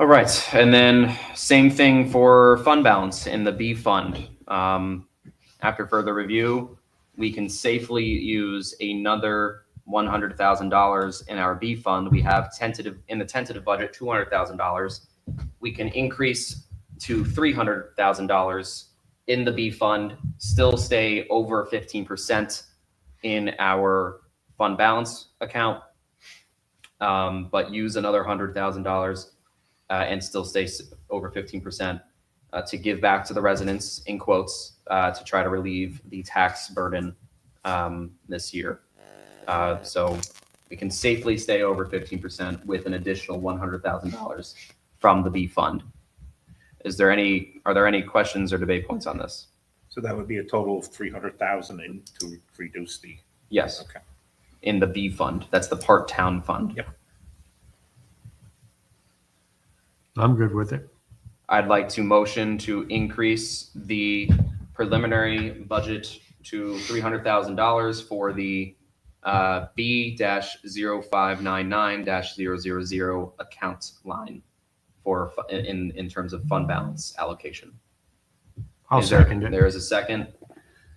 All right, and then same thing for fund balance in the B fund. After further review, we can safely use another $100,000 in our B fund. We have in the tentative budget, $200,000. We can increase to $300,000 in the B fund, still stay over 15% in our fund balance account, but use another $100,000 and still stay over 15% to give back to the residents, in quotes, to try to relieve the tax burden this year. So we can safely stay over 15% with an additional $100,000 from the B fund. Are there any questions or debate points on this? So that would be a total of 300,000 in to reduce the. Yes. Okay. In the B fund. That's the part town fund. Yep. I'm good with it. I'd like to motion to increase the preliminary budget to $300,000 for the B-0599-000 account line for in terms of fund balance allocation. I'll second it. There is a second.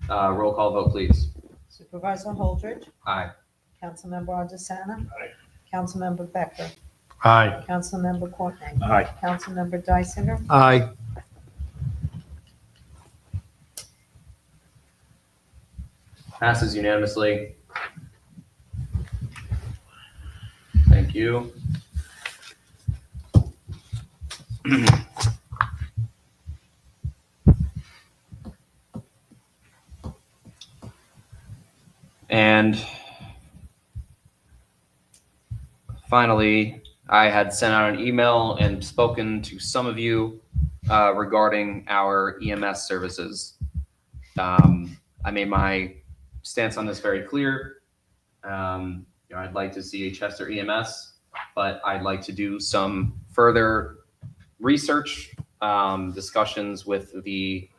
Roll call vote, please. Supervisor Holdridge, Aye. Councilmember Ardisana, Aye. Councilmember Becker, Aye. Councilmember Courtney, Aye. Councilmember Dysinger, Aye. Passes unanimously. Thank you. And finally, I had sent out an email and spoken to some of you regarding our EMS services. I made my stance on this very clear. I'd like to see a Chester EMS, but I'd like to do some further research, discussions with the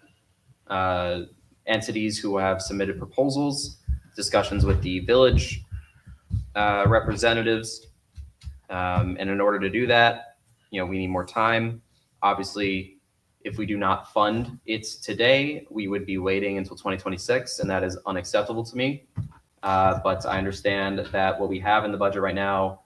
entities who have submitted proposals, discussions with the village representatives. And in order to do that, we need more time. Obviously, if we do not fund it today, we would be waiting until 2026, and that is unacceptable to me. But I understand that what we have in the budget right now,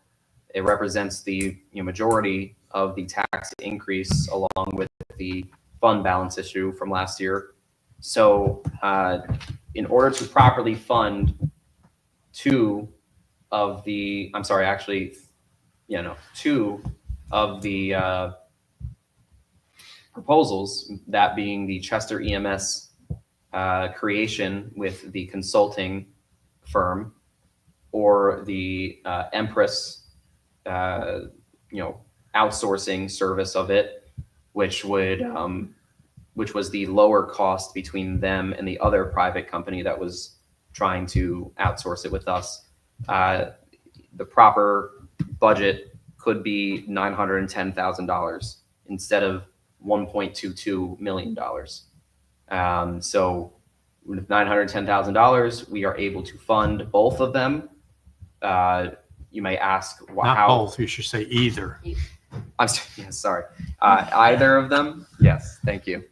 it represents the majority of the tax increase along with the fund balance issue from last year. So in order to properly fund two of the proposals, that being the Chester EMS creation with the consulting firm, or the Empress, outsourcing service of it, which was the lower cost between them and the other private company that was trying to outsource it with us. The proper budget could be $910,000 instead of $1.22 million. So with $910,000, we are able to fund both of them. You may ask Not how. both, you should say either. Sorry. Either of them. Yes, thank you.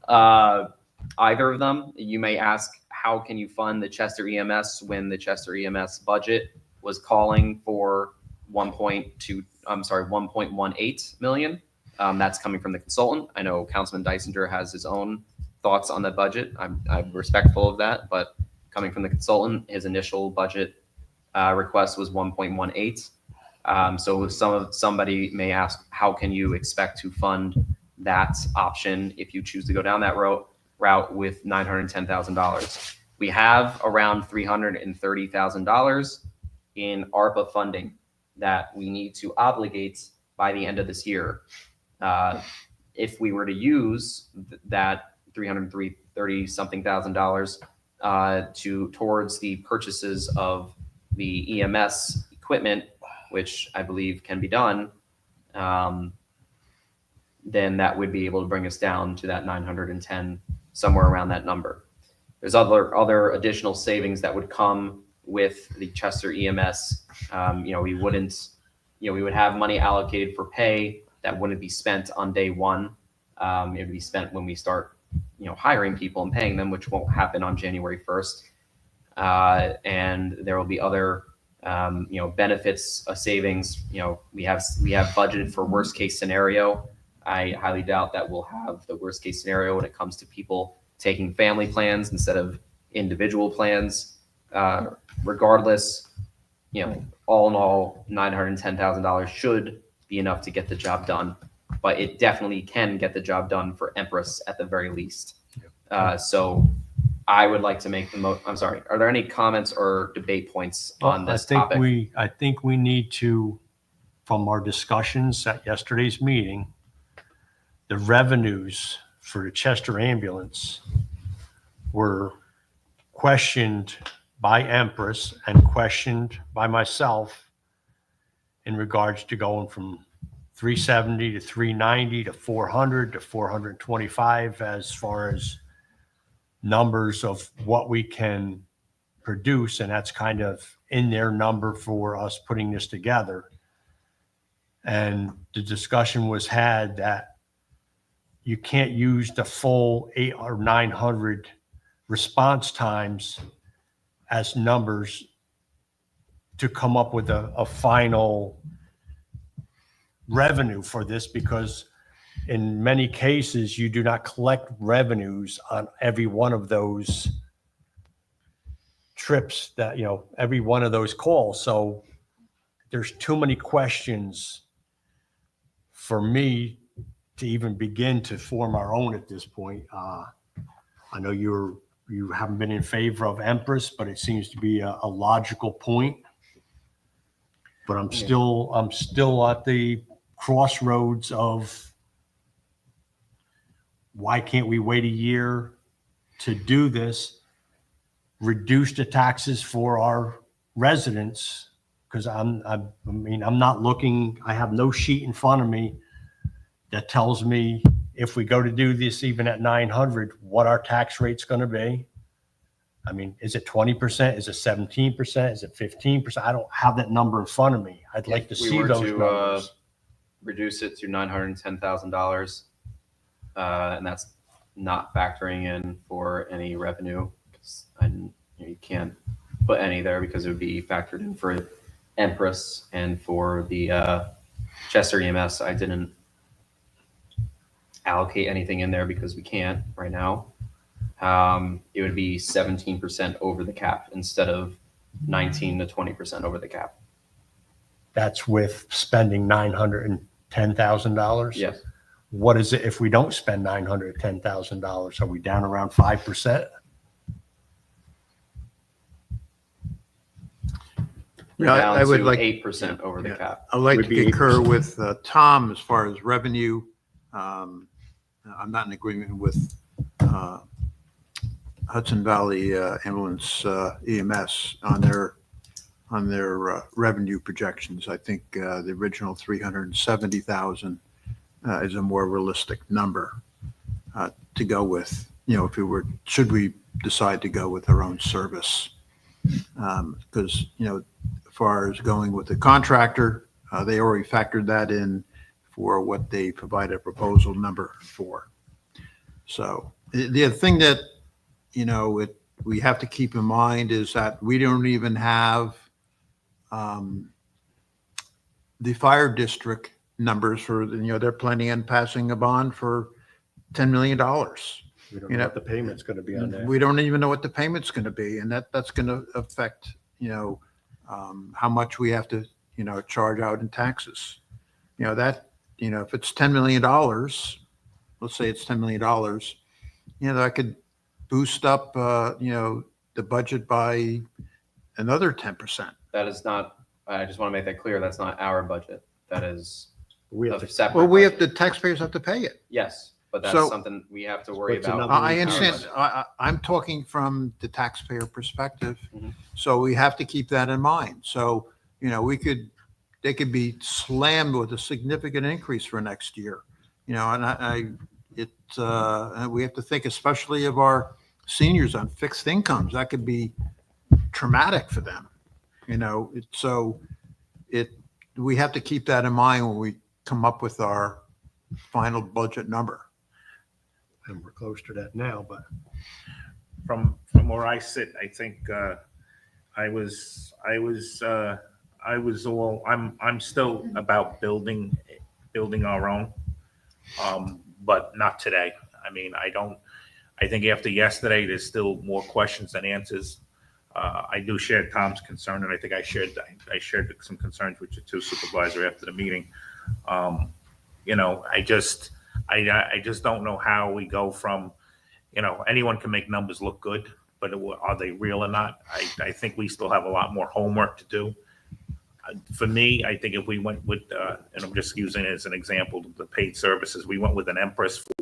Either of them. You may ask, how can you fund the Chester EMS when the Chester EMS budget was calling for 1.18 million? That's coming from the consultant. I know Councilman Dysinger has his own thoughts on the budget. I'm respectful of that, but coming from the consultant, his initial budget request was 1.18. So somebody may ask, how can you expect to fund that option if you choose to go down that route with $910,000? We have around $330,000 in ARPA funding that we need to obligate by the end of this year. If we were to use that $330 something thousand towards the purchases of the EMS equipment, which I believe can be done, then that would be able to bring us down to that 910, somewhere around that number. There's other additional savings that would come with the Chester EMS. We wouldn't, we would have money allocated for pay that wouldn't be spent on day one. It would be spent when we start, hiring people and paying them, which won't happen on January 1st. And there will be other, benefits, savings. We have budgeted for worst case scenario. I highly doubt that we'll have the worst case scenario when it comes to people taking family plans instead of individual plans. Regardless, all in all, $910,000 should be enough to get the job done, but it definitely can get the job done for Empress at the very least. So I would like to make I'm sorry, are there any comments or debate points on this topic? I think we need to, from our discussions at yesterday's meeting, the revenues for the Chester ambulance were questioned by Empress and questioned by myself in regards to going from 370 to 390 to 400 to 425 as far as numbers of what we can produce. And that's kind of in their number for us putting this together. And the discussion was had that you can't use the full 800 or 900 response times as numbers to come up with a final revenue for this, because in many cases, you do not collect revenues on every one of those trips that, every one of those calls. So there's too many questions for me to even begin to form our own at this point. I know you haven't been in favor of Empress, but it seems to be a logical point. But I'm still at the crossroads of why can't we wait a year to do this, reduce the taxes for our residents? Because I'm not looking, I have no sheet in front of me that tells me if we go to do this even at 900, what our tax rate's going to be. I mean, is it 20%? Is it 17%? Is it 15%? I don't have that number in front of me. I'd like to see those numbers. Reduce it to $910,000, and that's not factoring in for any revenue. You can't put any there because it would be factored in for Empress and for the Chester EMS. I didn't allocate anything in there because we can't right now. It would be 17% over the cap instead of 19 to 20% over the cap. That's with spending $910,000? Yes. What is it if we don't spend $910,000? Are we down around 5%? Yeah, Down I would to like 8% over the cap. I'd like to Would be concur 8%. with Tom as far as revenue. I'm not in agreement with Hudson Valley Ambulance EMS on their revenue projections. I think the original 370,000 is a more realistic number to go with. Should we decide to go with our own service? Because as far as going with the contractor, they already factored that in for what they provided a proposal number for. So the other thing that we have to keep in mind is that we don't even have the fire district numbers for, they're planning on passing a bond for $10 million. We don't know what the payment's going to be on that. We don't even know what the payment's going to be, and that's going to affect, how much we have to, charge out in taxes. If it's $10 million, let's say it's $10 million, that could boost up, the budget by another 10%. That is not, I just want to make that clear, that's not our budget. That is We have a to, separate Well, budget. the taxpayers have to pay it. Yes, but that's So- something we have to worry What's about. another- I in our understand. budget. I'm talking from the taxpayer perspective. Mhm. So we have to keep that in mind. So, they could be slammed with a significant increase for next year. And we have to think especially of our seniors on fixed incomes. That could be traumatic for them. We have to keep that in mind when we come up with our final budget number. And we're close to that now, but From where I sit, I think I'm still about building our own, but not today. I mean, I think after yesterday, there's still more questions than answers. I do share Tom's concern, and I think I shared some concerns with you too, Supervisor, after the meeting. I just don't know how we go from, anyone can make numbers look good, but are they real or not? I think we still have a lot more homework to do. For me, I think if we went with, and I'm just using it as an example, the paid services, we went with an Empress for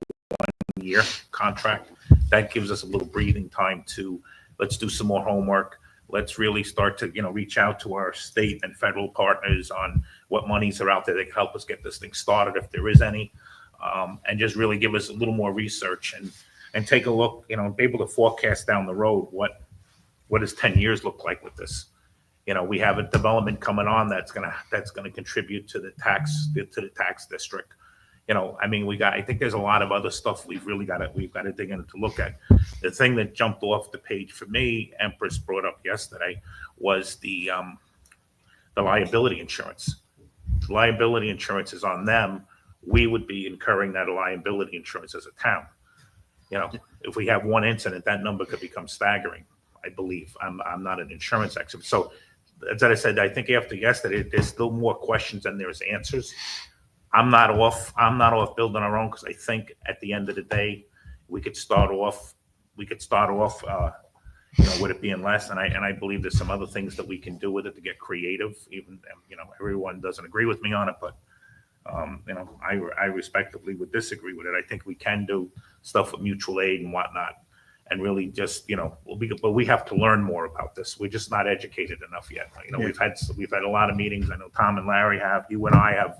1 year contract. That gives us a little breathing time to, let's do some more homework. Let's really start to, reach out to our state and federal partners on what monies are out there that can help us get this thing started, if there is any, and just really give us a little more research and take a look, be able to forecast down the road what does 10 years look like with this. We have a development coming on that's gonna contribute to the tax district. I think there's a lot of other stuff we've got to dig in to look at. The thing that jumped off the page for me, Empress brought up yesterday, was the liability insurance. Liability insurance is on them. We would be incurring that liability insurance as a town. If we have one incident, that number could become staggering, I believe. I'm not an insurance expert. So as I said, I think after yesterday, there's still more questions than there's answers. I'm not off building our own, because I think at the end of the day, we could start off with it being less. And I believe there's some other things that we can do with it to get creative. Even, everyone doesn't agree with me on it, but I respectively would disagree with it. I think we can do stuff with mutual aid and whatnot, and really just, but we have to learn more about this. We're just not educated enough yet. We've had a lot of meetings. I know Tom and Larry have, you and I have,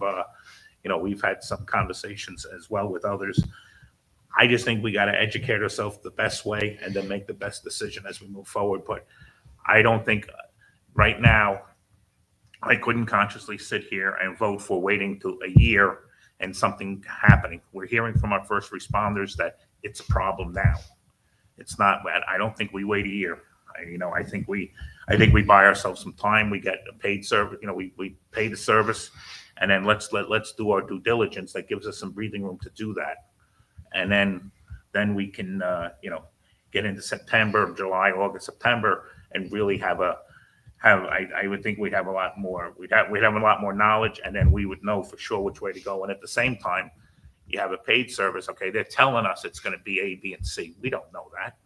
we've had some conversations as well with others. I just think we got to educate ourselves the best way and then make the best decision as we move forward. But I don't think right now, I couldn't consciously sit here and vote for waiting till a year and something happening. We're hearing from our first responders that it's a problem now. It's not bad. I don't think we wait a year. I think we buy ourselves some time. We get a paid service. We pay the service, and then let's do our due diligence. That gives us some breathing room to do that, and then we can get into September, July, August, September, and really I would think we'd have a lot more. We'd have a lot more knowledge, and then we would know for sure which way to go. And at the same time, you have a paid service. Okay, they're telling us it's going to be A, B, and C. We don't know that.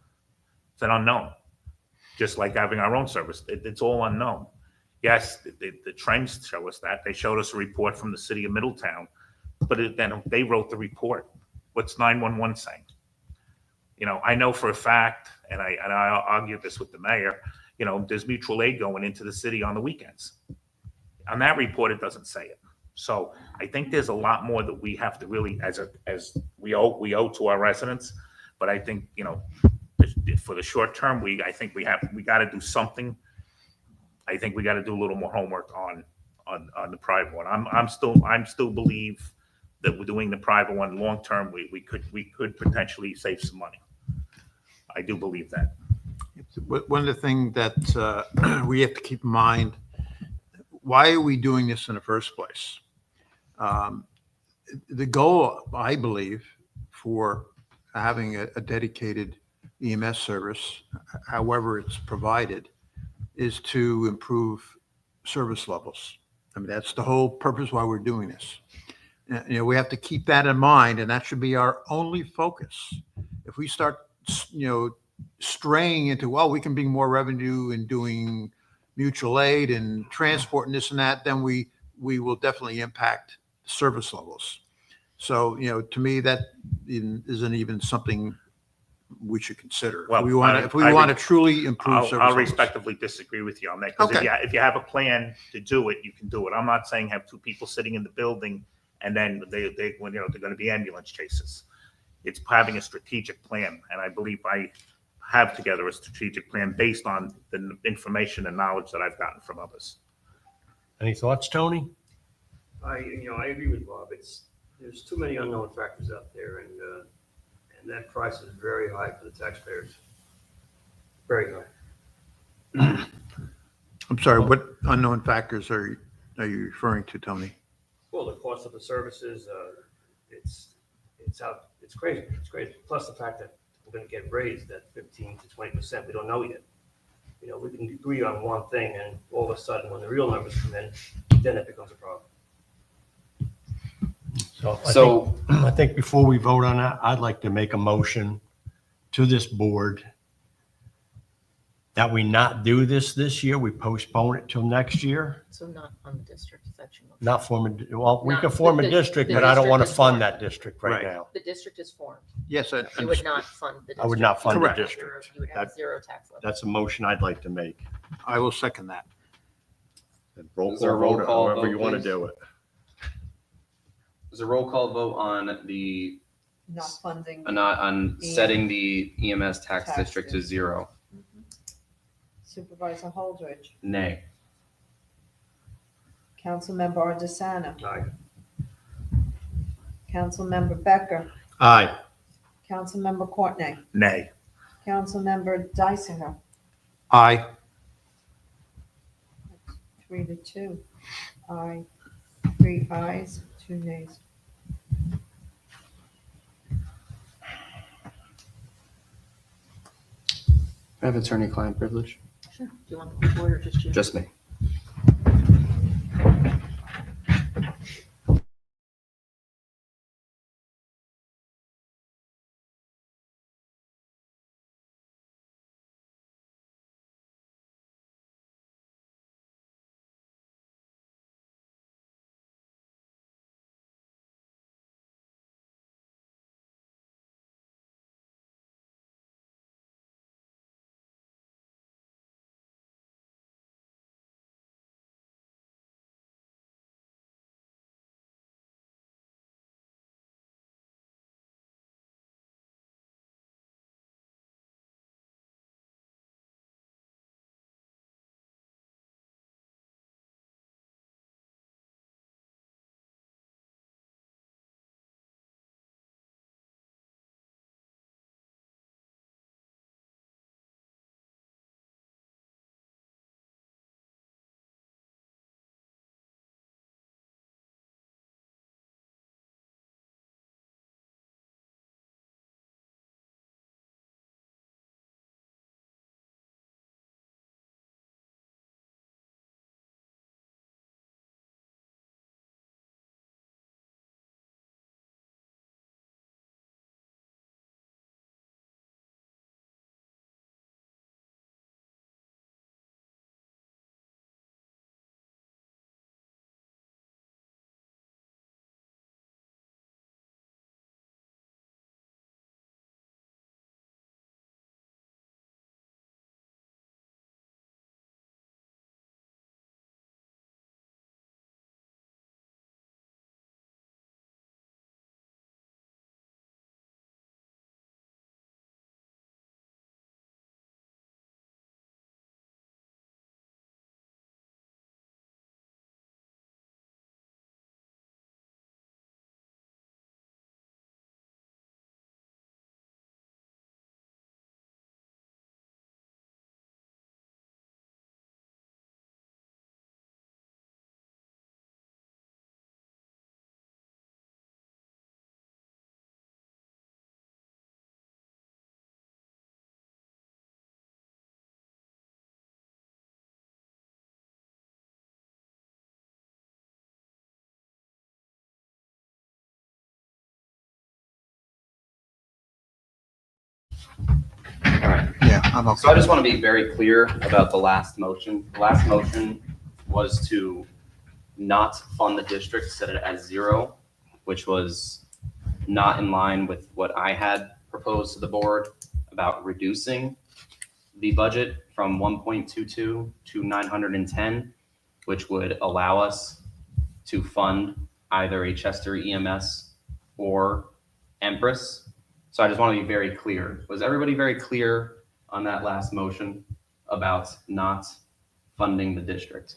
It's an unknown. Just like having our own service, it's all unknown. Yes, the trends show us that. They showed us a report from the city of Middletown, but then they wrote the report. What's 911 saying? I know for a fact, and I argued this with the mayor. There's mutual aid going into the city on the weekends. On that report, it doesn't say it. So I think there's a lot more that we have to really, as we owe to our residents. But I think, for the short term, we got to do something. I think we got to do a little more homework on the private one. I'm still believe that we're doing the private one long term. We could potentially save some money. I do believe that. One of the things that we have to keep in mind, why are we doing this in the first place? The goal, I believe, for having a dedicated EMS service, however it's provided, is to improve service levels. I mean, that's the whole purpose why we're doing this. We have to keep that in mind, and that should be our only focus. If we start, straying into, well, we can bring more revenue in doing mutual aid and transport and this and that, then we will definitely impact service levels. So, to me, that isn't even something we should consider. Well, If we want to truly improve service. I'll levels. respectively disagree with you on that, because Okay. if you have a plan to do it, you can do it. I'm not saying have two people sitting in the building and then when, they're gonna be ambulance chases. It's having a strategic plan, and I believe I have together a strategic plan based on the information and knowledge that I've gotten from others. Any thoughts, Tony? I agree with Bob. There's too many unknown factors out there, and that price is very high for the taxpayers. Very high. I'm sorry, what unknown factors are you referring to, Tony? Well, the cost of the services, it's crazy. It's crazy. Plus the fact that we're going to get raised at 15 to 20%. We don't know yet. We can agree on one thing, and all of a sudden, when the real numbers come in, then it becomes a problem. So I think before we vote on that, I'd like to make a motion to this board that we not do this year. We postpone it till next year. So not on the district section. Not form well, we Not- can form a the- district, the but I don't want to district is fund formed. that district right Right. now. The district is formed. Yes, You would not fund the district. I would not fund the Correct. district. You would have That- zero tax levy. That's a motion I'd like to make. I will second that. Roll Is there a call roll vote, call however vote, you want to please? do it. There's a roll call vote on the, Not funding. not on setting the EMS tax Tax district to district. 0. Supervisor Holdridge, Nay. Councilmember Ardisana, Aye. Councilmember Becker, Aye. Councilmember Courtney, Nay. Councilmember Dysinger, Aye. 3-2. Aye. 3 ayes, 2 nays. I have attorney-client privilege. Sure. Do you want the board or just you? Just me. Yeah, I'm okay. So I just want to be very clear about the last motion. The last motion was to not fund the district, set it at 0, which was not in line with what I had proposed to the board about reducing the budget from 1.22 to 910, which would allow us to fund either a Chester EMS or Empress. So I just want to be very clear. Was everybody very clear on that last motion about not funding the district?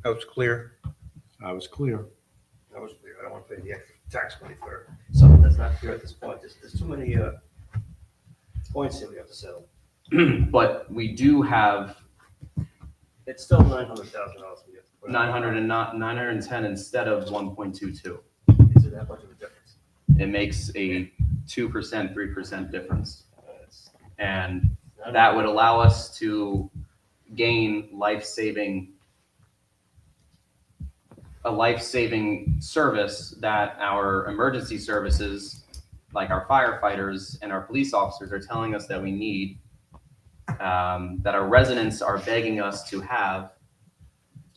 That was clear. I was clear. That was clear. I don't want to pay the extra tax money for something that's not clear at this point. There's too many points here we have to settle. But we do have It's still $900,000 we have to put. 900 and not 910 instead of 1.22. Is it that much of a difference? It makes a 2%, 3% difference. It's- And that would allow us to gain a life-saving service that our emergency services, like our firefighters and our police officers, are telling us that we need, that our residents are begging us to have.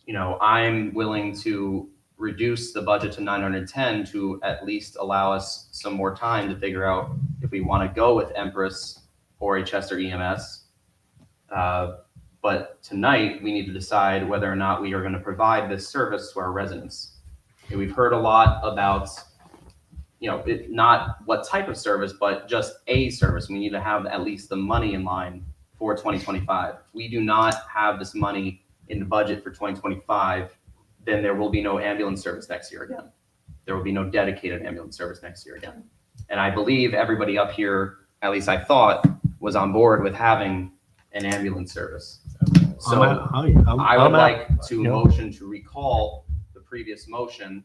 You know, I'm willing to reduce the budget to 910 to at least allow us some more time to figure out if we want to go with Empress or a Chester EMS. But tonight, we need to decide whether or not we are going to provide this service to our residents. And we've heard a lot about, not what type of service, but just a service. We need to have at least the money in line for 2025. If we do not have this money in the budget for 2025, then there will be no ambulance service next year again. There will be no dedicated ambulance service next year again. And I believe everybody up here, at least I thought, was on board with having an ambulance service. So I would like to motion to recall the previous motion.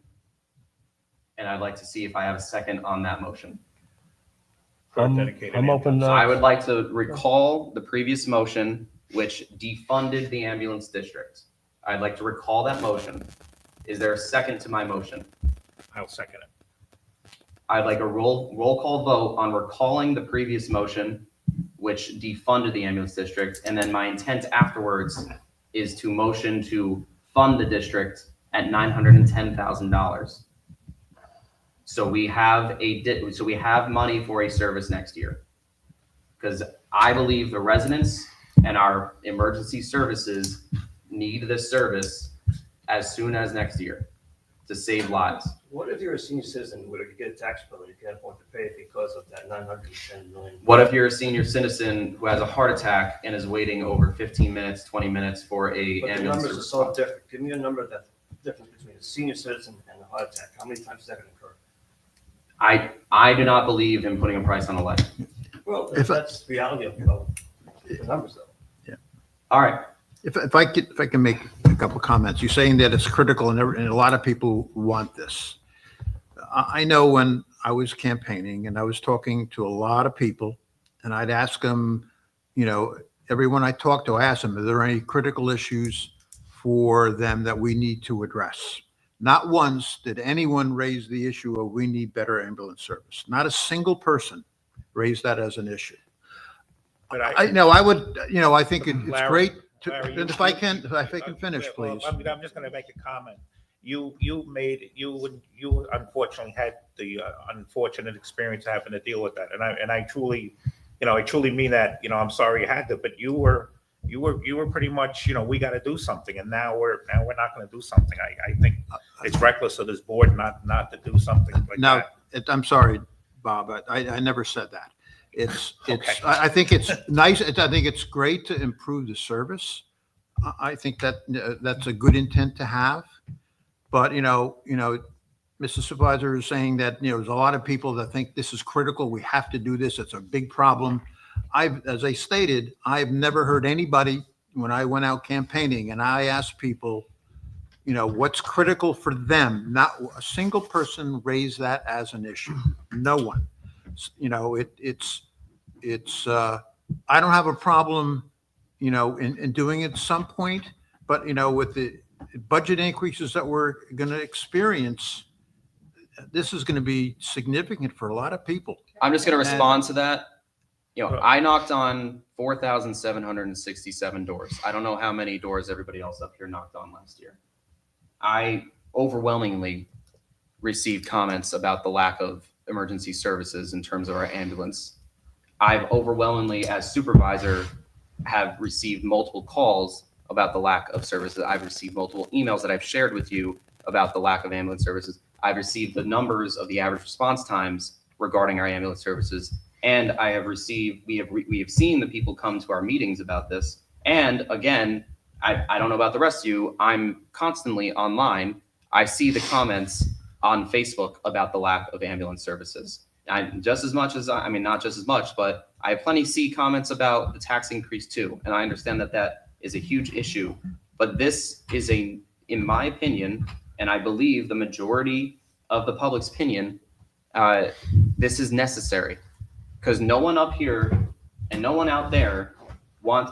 And I'd like to see if I have a second on that motion. For dedicated I'm open. So I would like to recall the previous motion, which defunded the ambulance district. I'd like to recall that motion. Is there a second to my motion? I'll second it. I'd like a roll call vote on recalling the previous motion, which defunded the ambulance district. And then my intent afterwards is to motion to fund the district at $910,000. So we have money for a service next year. Because I believe the residents and our emergency services need this service as soon as next year to save lives. What if you're a senior citizen where you get a tax bill and you can't afford to pay it because of that $910 million? What if you're a senior citizen who has a heart attack and is waiting over 15 minutes, 20 minutes for a But the ambulance numbers are service? so different. Give me a number that's difference between a senior citizen and a heart attack. How many times is that going to occur? I do not believe in putting a price on a life. Well, If I- that's the reality of the numbers though. All right. If I can make a couple comments, you're saying that it's critical and a lot of people want this. I know when I was campaigning and I was talking to a lot of people and I'd ask them, everyone I talked to, I asked them, are there any critical issues for them that we need to address? Not once did anyone raise the issue of we need better ambulance service. Not a single person raised that as an issue. But I think it's Larry- great to, Larry, and if I can finish, Well, please. I'm just going to make a comment. You unfortunately had the unfortunate experience of having to deal with that, and I truly mean that. I'm sorry you had to, but you were pretty much, we got to do something, and now we're not going to do something. I think it's reckless of this board not to do something like No, that. I'm sorry, Bob, I never said that. Okay. I think it's nice. I think it's great to improve the service. I think that's a good intent to have. But, Mr. Supervisor is saying that, there's a lot of people that think this is critical. We have to do this. It's a big problem. As I stated, I've never heard anybody when I went out campaigning and I asked people, what's critical for them. Not a single person raised that as an issue. No one. I don't have a problem, in doing it at some point, but, with the budget increases that we're going to experience, this is going to be significant for a lot of people. I'm just going to respond to that. I knocked on 4,767 doors. I don't know how many doors everybody else up here knocked on last year. I overwhelmingly received comments about the lack of emergency services in terms of our ambulance. I've overwhelmingly, as supervisor, have received multiple calls about the lack of services. I've received multiple emails that I've shared with you about the lack of ambulance services. I've received the numbers of the average response times regarding our ambulance services. And I have received, we have seen the people come to our meetings about this. And again, I don't know about the rest of you, I'm constantly online. I see the comments on Facebook about the lack of ambulance services. Just as much as, I mean, not just as much, but I plenty see comments about the tax increase too. And I understand that that is a huge issue, but this is in my opinion, and I believe the majority of the public's opinion, this is necessary, because no one up here and no one out there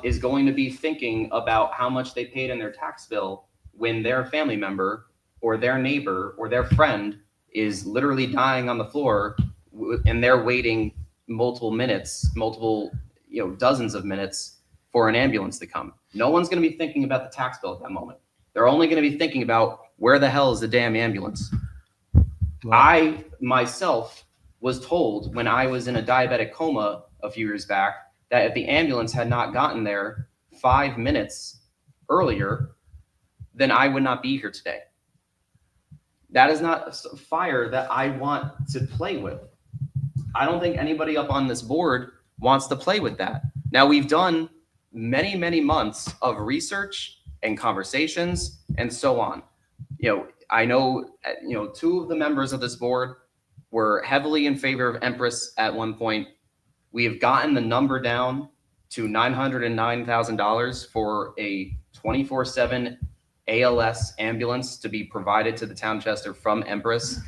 is going to be thinking about how much they paid in their tax bill when their family member or their neighbor or their friend is literally dying on the floor and they're waiting multiple minutes, dozens of minutes for an ambulance to come. No one's going to be thinking about the tax bill at that moment. They're only going to be thinking about where the hell is the damn ambulance. I myself was told when I was in a diabetic coma a few years back that if the ambulance had not gotten there 5 minutes earlier, then I would not be here today. That is not a fire that I want to play with. I don't think anybody up on this board wants to play with that. Now, we've done many, many months of research and conversations and so on. I know, two of the members of this board were heavily in favor of Empress at one point. We have gotten the number down to $909,000 for a 24/7 ALS ambulance to be provided to the town of Chester from Empress.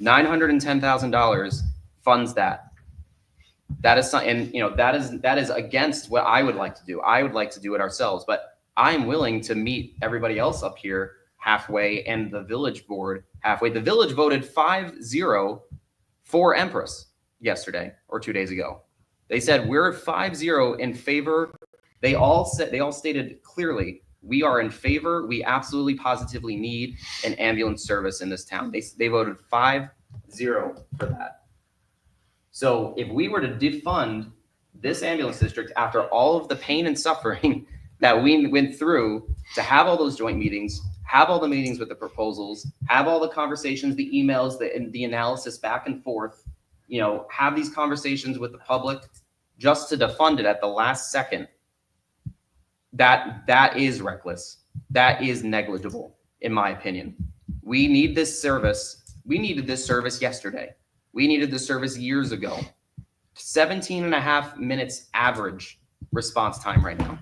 $910,000 funds that. That is something, that is against what I would like to do. I would like to do it ourselves, but I'm willing to meet everybody else up here halfway and the village board halfway. The village voted 5-0 for Empress yesterday or 2 days ago. They said we're 5-0 in favor. They all stated clearly, we are in favor. We absolutely positively need an ambulance service in this town. They voted 5-0 for that. So if we were to defund this ambulance district after all of the pain and suffering that we went through to have all those joint meetings, have all the meetings with the proposals, have all the conversations, the emails, the analysis back and forth, have these conversations with the public just to defund it at the last second, that is reckless. That is negligible, in my opinion. We need this service. We needed this service yesterday. We needed this service years ago. 17.5 minutes average response time right now.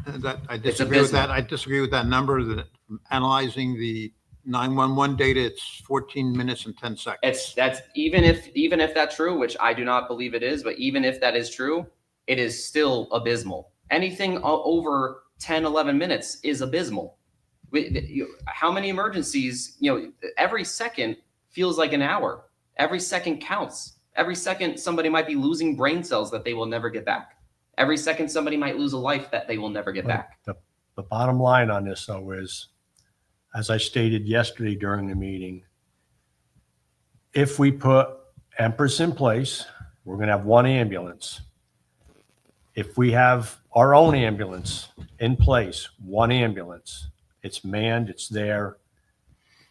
I disagree with that. I disagree with that number. That analyzing the 911 data, it's 14 minutes and 10 seconds. That's even if that's true, which I do not believe it is, but even if that is true, it is still abysmal. Anything over 10, 11 minutes is abysmal. How many emergencies, every second feels like an hour. Every second counts. Every second somebody might be losing brain cells that they will never get back. Every second somebody might lose a life that they will never get back. The bottom line on this, though, is, as I stated yesterday during the meeting, if we put Empress in place, we're going to have one ambulance. If we have our own ambulance in place, one ambulance, it's manned, it's there.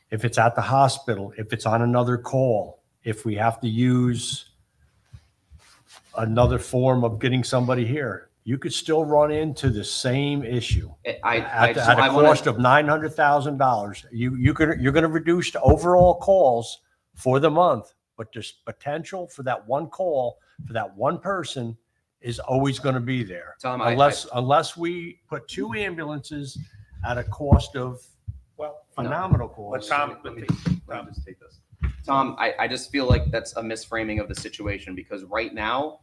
If it's at the hospital, if it's on another call, if we have to use another form of getting somebody here, you could still run into the same issue. At a cost of $900,000. You're going to reduce the overall calls for the month, but there's potential for that one call for that one person is always going to be there. Tom, unless we put two ambulances at a cost of phenomenal cost. Let me just take this. Tom, I just feel like that's a misframing of the situation, because right now,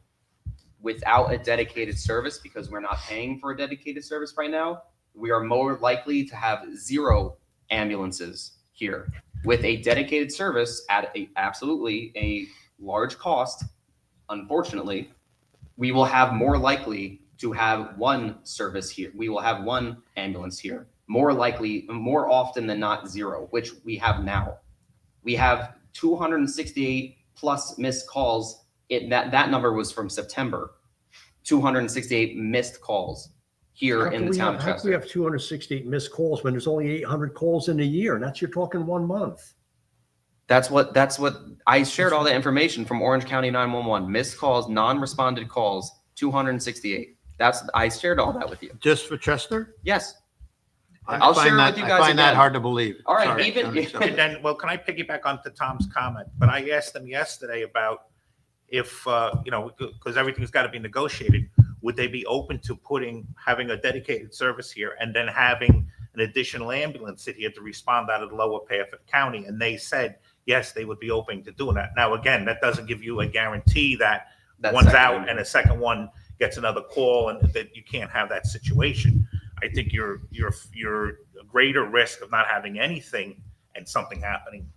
without a dedicated service, because we're not paying for a dedicated service right now, we are more likely to have 0 ambulances here. With a dedicated service at absolutely a large cost, unfortunately, we will have more likely to have one service here. We will have one ambulance here. More likely, more often than not 0, which we have now. We have 268 plus missed calls, that number was from September. 268 missed calls here in the town of How can we Chester. have 268 missed calls when there's only 800 calls in a year? And that's, you're talking 1 month. That's what I shared all the information from Orange County 911. Missed calls, non-responded calls, 268. I shared all that with you. Just for Chester? Yes. I I'll find share it that- with you I guys find that again. hard to believe. All right, Sorry, even- unacceptable. And then, well, can I piggyback onto Tom's comment? But I asked them yesterday about if, because everything's got to be negotiated, would they be open to having a dedicated service here and then having an additional ambulance sit here to respond out of the lower Fairfield County? And they said, yes, they would be open to doing that. Now, again, that doesn't give you a guarantee that That one's second out one. and a second one gets another call and that you can't have that situation. I think you're a greater risk of not having anything and something happening.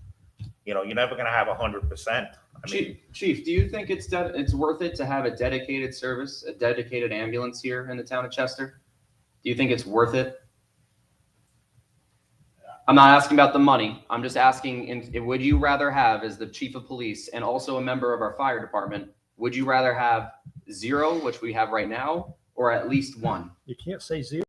You're never going to have 100%. I mean, Chief, do you think it's worth it to have a dedicated service, a dedicated ambulance here in the town of Chester? Do you think it's worth it? I'm not asking about the money. I'm just asking, would you rather have, as the chief of police and also a member of our fire department, would you rather have 0, which we have right now, or at least 1? You can't say 0.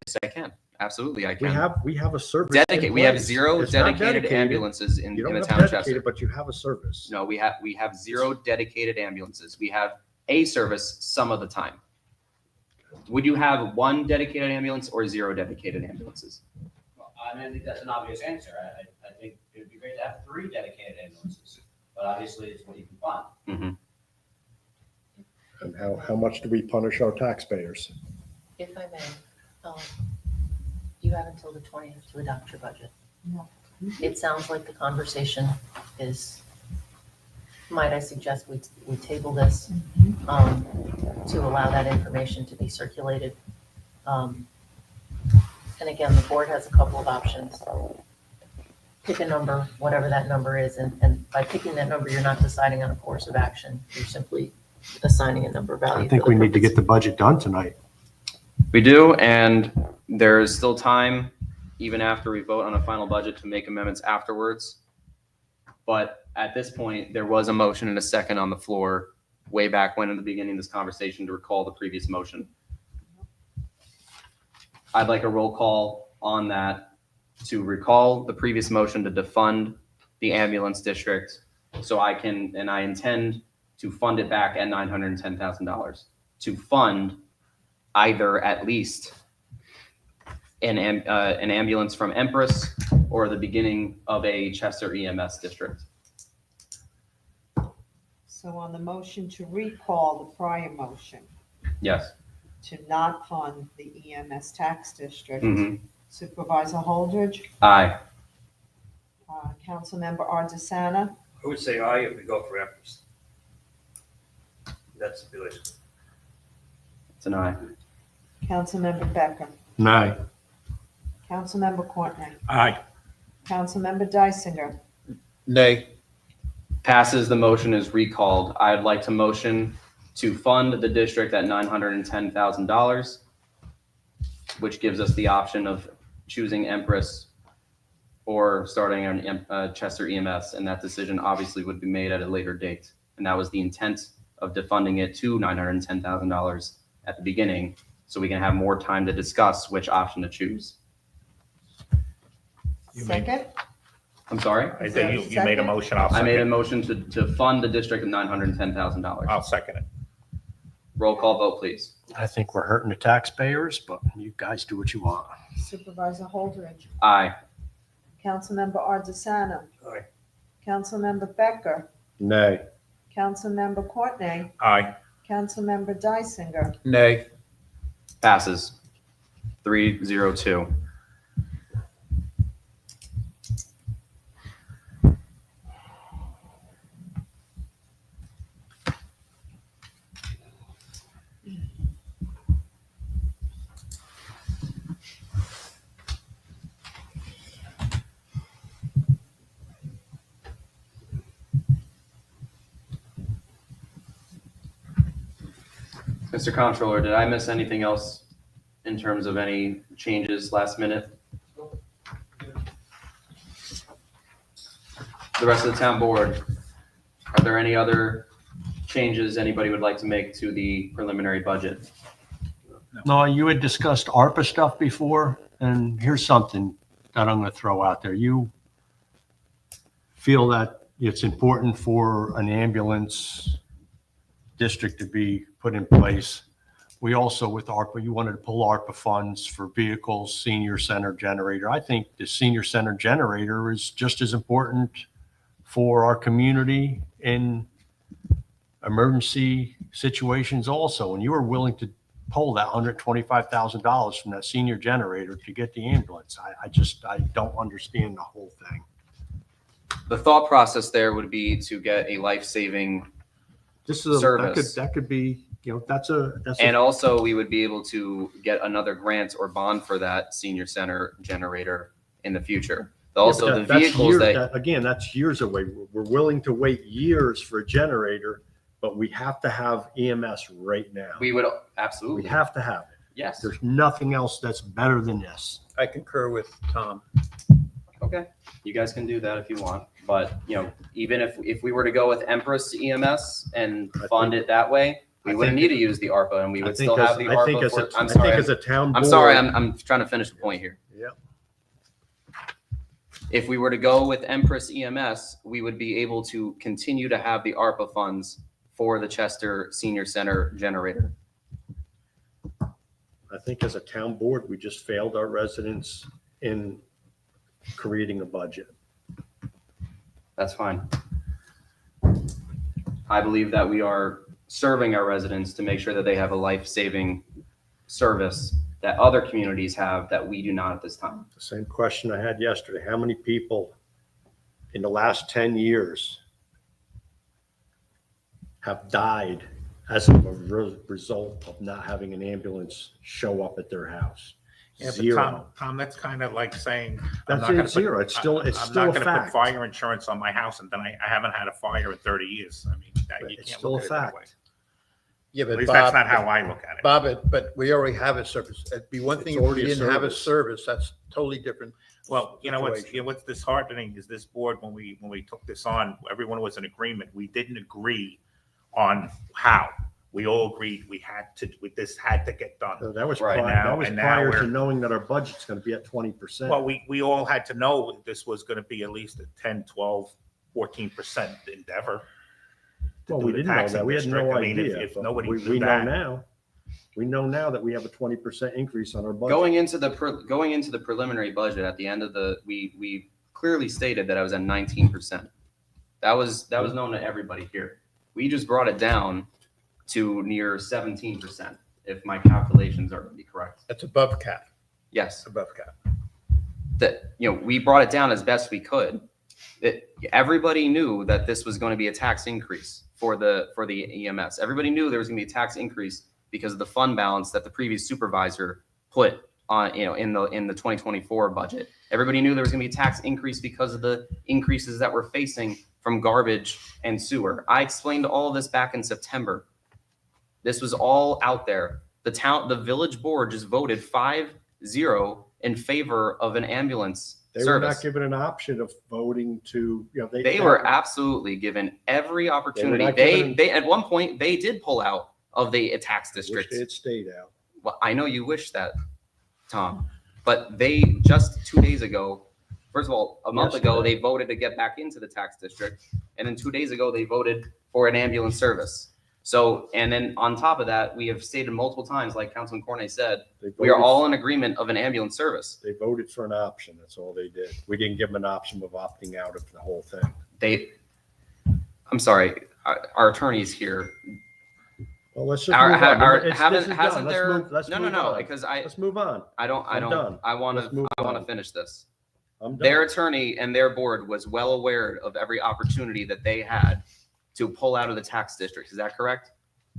Yes, I can. Absolutely, I can. We have a service. Dedicated. in We have place. 0 It's not dedicated ambulances in You the don't town have of Chester. dedicated, but you have a service. No, we have 0 dedicated ambulances. We have a service some of the time. Would you have 1 dedicated ambulance or 0 dedicated ambulances? Well, I think that's an obvious answer. I think it'd be great to have 3 dedicated ambulances, but obviously it's what you can find. And how much do we punish our taxpayers? If I may, you have until the 20th to adopt your budget. No. It sounds like the conversation is, might I suggest we table this to allow that information to be circulated. And again, the board has a couple of options. Pick a number, whatever that number is, and by picking that number, you're not deciding on a course of action. You're simply assigning a number value. I think we need to get the budget done tonight. We do, and there is still time, even after we vote on a final budget, to make amendments afterwards. But at this point, there was a motion and a second on the floor way back when in the beginning of this conversation to recall the previous motion. I'd like a roll call on that to recall the previous motion to defund the ambulance district. So I intend to fund it back at $910,000 to fund either at least an ambulance from Empress or the beginning of a Chester EMS district. So on the motion to recall the prior motion Yes. to not fund the EMS tax district, Mhm. Supervisor Holdridge, Aye. Councilmember Ardisana, I would say aye if we go for Empress. That's the village. It's an aye. Councilmember Becker, Aye. Councilmember Courtney, Aye. Councilmember Dysinger, Nay. Passes, the motion is recalled. I'd like to motion to fund the district at $910,000, which gives us the option of choosing Empress or starting on Chester EMS, and that decision obviously would be made at a later date. And that was the intent of defunding it to $910,000 at the beginning, so we can have more time to discuss which option to choose. second? I'm sorry? I think you made a motion. I'll I made a second. motion to fund the district at $910,000. I'll second it. Roll call vote, please. I think we're hurting the taxpayers, but you guys do what you want. Supervisor Holdridge, Aye. Councilmember Ardisana, Aye. Councilmember Becker, Nay. Councilmember Courtney, Aye. Councilmember Dysinger, Nay. Passes. 302. Mr. Comptroller, did I miss anything else in terms of any changes last minute? the rest of the town board, are there any other changes anybody would like to make to the preliminary budget? No, you had discussed ARPA stuff before, and here's something that I'm going to throw out there. You feel that it's important for an ambulance district to be put in place. We also, with ARPA, you wanted to pull ARPA funds for vehicles, senior center generator. I think the senior center generator is just as important for our community in emergency situations also. And you were willing to pull that $125,000 from that senior generator to get the ambulance. I don't understand the whole thing. The thought process there would be to get a life-saving, This is Service. that could be, that's and also we would be able to get another grant or bond for that senior center generator in the future. Also, the vehicles again, that's years away. We're willing to wait years for a generator, but we have to have EMS right now. we would We absolutely, have to have it. yes. There's nothing else that's better than this. I concur with Tom. Okay, you guys can do that if you want, but even if we were to go with Empress EMS and fund it that way, we I wouldn't think- need to use the ARPA, and we I would think still have the I think ARPA as for, a, I'm I think sorry, as a town board. I'm sorry, I'm trying to finish the point here. Yep. If we were to go with Empress EMS, we would be able to continue to have the ARPA funds for the Chester Senior Center generator. I think as a town board, we just failed our residents in creating a budget. That's fine. I believe that we are serving our residents to make sure that they have a life-saving service that other communities have that we do not at this time. The same question I had yesterday. How many people in the last 10 years have died as a result of not having an ambulance show up at their house? Yeah, but Zero. Tom, that's kind of like saying. I'm That's not gonna it, zero. It's still, it's I'm still not a going to put fact. fire insurance on my house, and then I haven't had a fire in 30 years. I mean, you It's can't still look a at it that way. fact. Yeah, At but least that's Bob, not how I look at it. Bob, but we already have a service. It'd be one thing It's if we already a didn't have a service. service. That's totally different. Well, situation. what's disheartening is this board, when we took this on, everyone was in agreement. We didn't agree on how. We all agreed this had to get done. So that was Right. prior to knowing that our budget's going to be at 20%. Well, we all had to know this was going to be at least a 10, 12, 14% endeavor. to Well, do we the didn't know taxing that. We had district. no I mean, idea. if but nobody we knew know that. now. We know now that we have a 20% increase on our budget. Going into the preliminary budget at the end of we clearly stated that I was at 19%. That was known to everybody here. We just brought it down to near 17%, if my calculations are going to be correct. That's above cap, Yes, above cap. that, we brought it down as best we could. Everybody knew that this was going to be a tax increase for the EMS. Everybody knew there was going to be a tax increase because of the fund balance that the previous supervisor put on, in the 2024 budget. Everybody knew there was going to be a tax increase because of the increases that we're facing from garbage and sewer. I explained all of this back in September. This was all out there. The village board just voted 5-0 in favor of an ambulance They were not service. given an option of voting to, They were absolutely given every opportunity. not They given- at one point they did pull out of the tax Wish district. they had stayed out. Well, I know you wish that, Tom, but they just 2 days ago, first of all, a month ago, Yesterday. they voted to get back into the tax district. And then 2 days ago, they voted for an ambulance service. So, and then on top of that, we have stated multiple times, like Councilman Cornet said, They we are voted- all in agreement of an ambulance service. They voted for an option. That's all they did. We didn't give them an option of opting out of the whole thing. I'm sorry, our attorneys here. Well, let's just move on. This is done. Hasn't Let's there? move- let's No, move on. because Let's move on. I I'm done. want Let's move to on. finish this. I'm done. Their attorney and their board was well aware of every opportunity that they had to pull out of the tax district. Is that correct?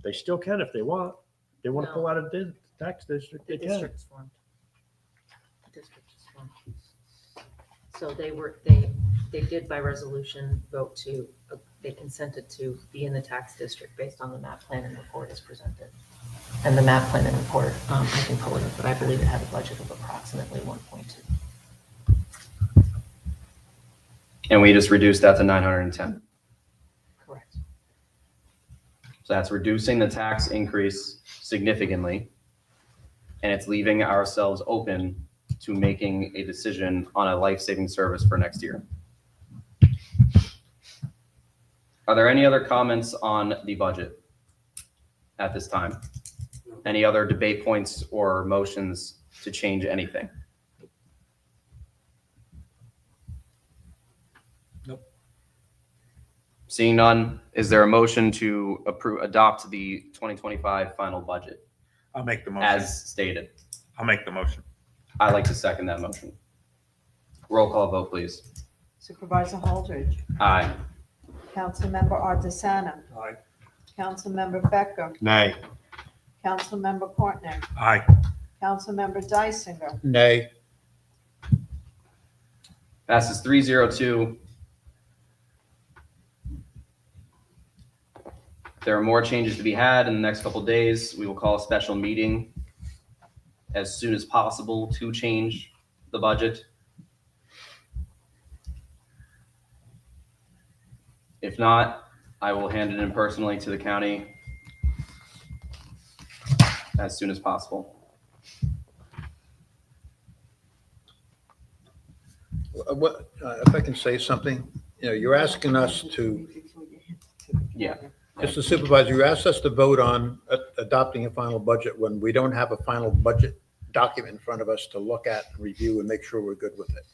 They still can if they want. They want to No. pull out of the tax district, The they can. district is formed. The district is formed. So they did by resolution vote they consented to be in the tax district based on the map plan and report as presented. And the map plan and report, I can pull it up, but I believe it had a budget of approximately 1.2. And we just reduced that to 910. Correct. So that's reducing the tax increase significantly. And it's leaving ourselves open to making a decision on a life-saving service for next year. Are there any other comments on the budget at this time? Any other debate points or motions to change anything? Nope. Seeing none, is there a motion to adopt the 2025 final budget I'll make the motion. as stated? I'll make the motion. I'd like to second that motion. Roll call vote, please. Supervisor Holdridge. Aye. Councilmember Ardisana. Aye. Councilmember Becker. Nay. Councilmember Courtney. Aye. Councilmember Dysinger. Nay. Passes 302. If there are more changes to be had in the next couple of days, we will call a special meeting as soon as possible to change the budget. If not, I will hand it in personally to the county as soon as possible. If I can say something, you're asking us to, Yeah. Mr. Supervisor, you asked us to vote on adopting a final budget when we don't have a final budget document in front of us to look at, review, and make sure we're good with it.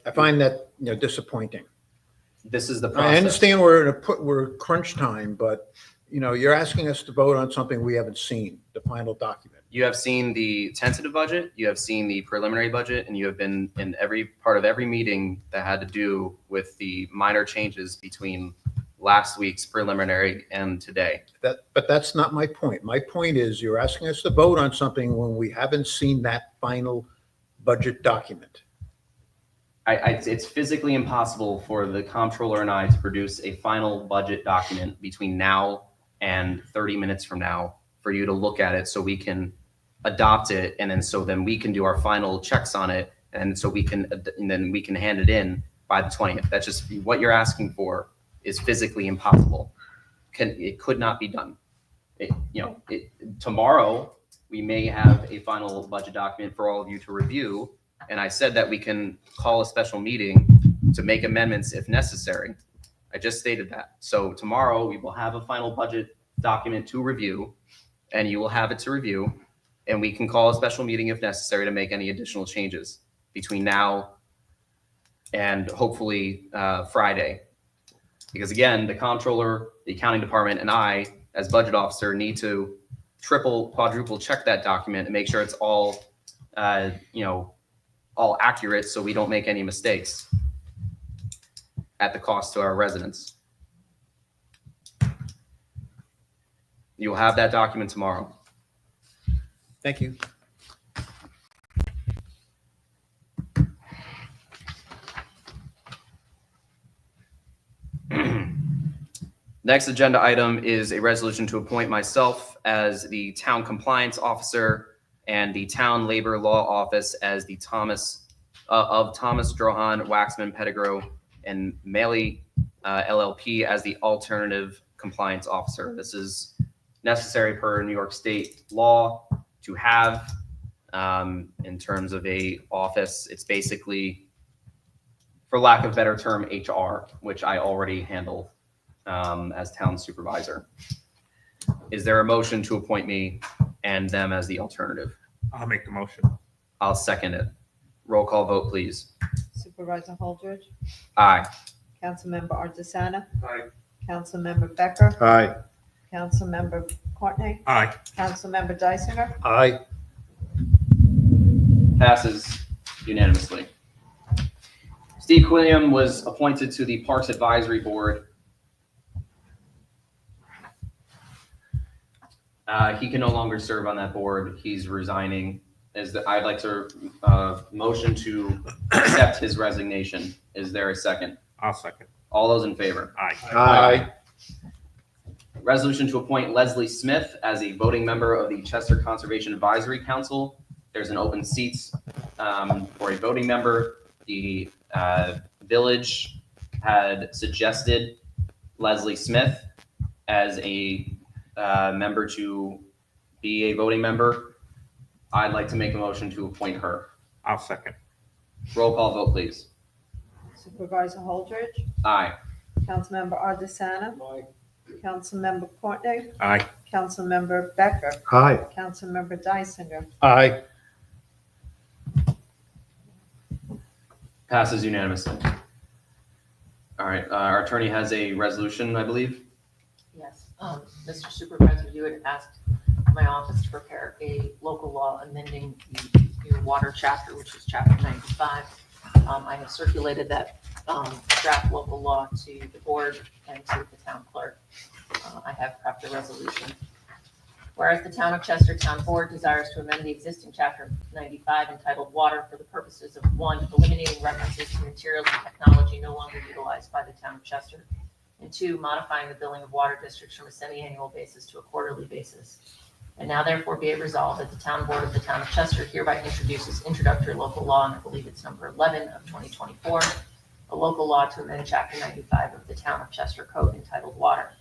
I find that, disappointing. This is the process. I understand we're crunch time, but, you're asking us to vote on something we haven't seen, the final document. You have seen the tentative budget, you have seen the preliminary budget, and you have been in every part of every meeting that had to do with the minor changes between last week's preliminary and today. But that's not my point. My point is you're asking us to vote on something when we haven't seen that final budget document. It's physically impossible for the comptroller and I to produce a final budget document between now and 30 minutes from now for you to look at it so we can adopt it, and then we can do our final checks on it, and then we can hand it in by the 20th. That's just what you're asking for is physically impossible. It could not be done. Tomorrow we may have a final budget document for all of you to review, and I said that we can call a special meeting to make amendments if necessary. I just stated that. So tomorrow we will have a final budget document to review, and you will have it to review, and we can call a special meeting if necessary to make any additional changes between now and hopefully Friday. Because again, the comptroller, the accounting department, and I, as budget officer, need to triple, quadruple check that document and make sure it's all, all accurate so we don't make any mistakes at the cost to our residents. You will have that document tomorrow. Thank you. Next agenda item is a resolution to appoint myself as the town compliance officer and the town labor law office as the Thomas Drohan, Waxman, Pettigrew, and Maley LLP as the alternative compliance officer. This is necessary per New York State law to have in terms of a office. It's basically, for lack of a better term, HR, which I already handle as town supervisor. Is there a motion to appoint me and them as the alternative? I'll make the motion. I'll second it. Roll call vote, please. Supervisor Holdridge. Aye. Councilmember Ardisana. Aye. Councilmember Becker. Aye. Councilmember Courtney. Aye. Councilmember Dysinger. Aye. Passes unanimously. Steve Quilliam was appointed to the Parks Advisory Board. He can no longer serve on that board. He's resigning. I'd like to motion to accept his resignation. Is there a second? I'll second. All those in favor? Aye. Aye. Resolution to appoint Leslie Smith as a voting member of the Chester Conservation Advisory Council. There's an open seat for a voting member. the village had suggested Leslie Smith as a member to be a voting member. I'd like to make a motion to appoint her. I'll second. Roll call vote, please. Supervisor Holdridge, Aye. Councilmember Ardisana, Councilmember Courtney, Aye. Councilmember Becker, Aye. Councilmember Dysinger. Aye. Passes unanimously. All right, our attorney has a resolution, I believe. Yes, Mr. Supervisor, you had asked my office to prepare a local law amending your water chapter, which is chapter 95. I have circulated that draft local law to the board and to the town clerk. I have prepped a resolution. Whereas the Town of Chester Town Board desires to amend the existing chapter 95 entitled Water for the purposes of, 1, eliminating references to materials and technology no longer utilized by the Town of Chester, and 2, modifying the billing of water districts from a semi-annual basis to a quarterly basis. And now therefore be it resolved that the Town Board of the Town of Chester hereby introduces introductory local law, and I believe it's number 11 of 2024, a local law to amend chapter 95 of the Town of Chester Code entitled Water.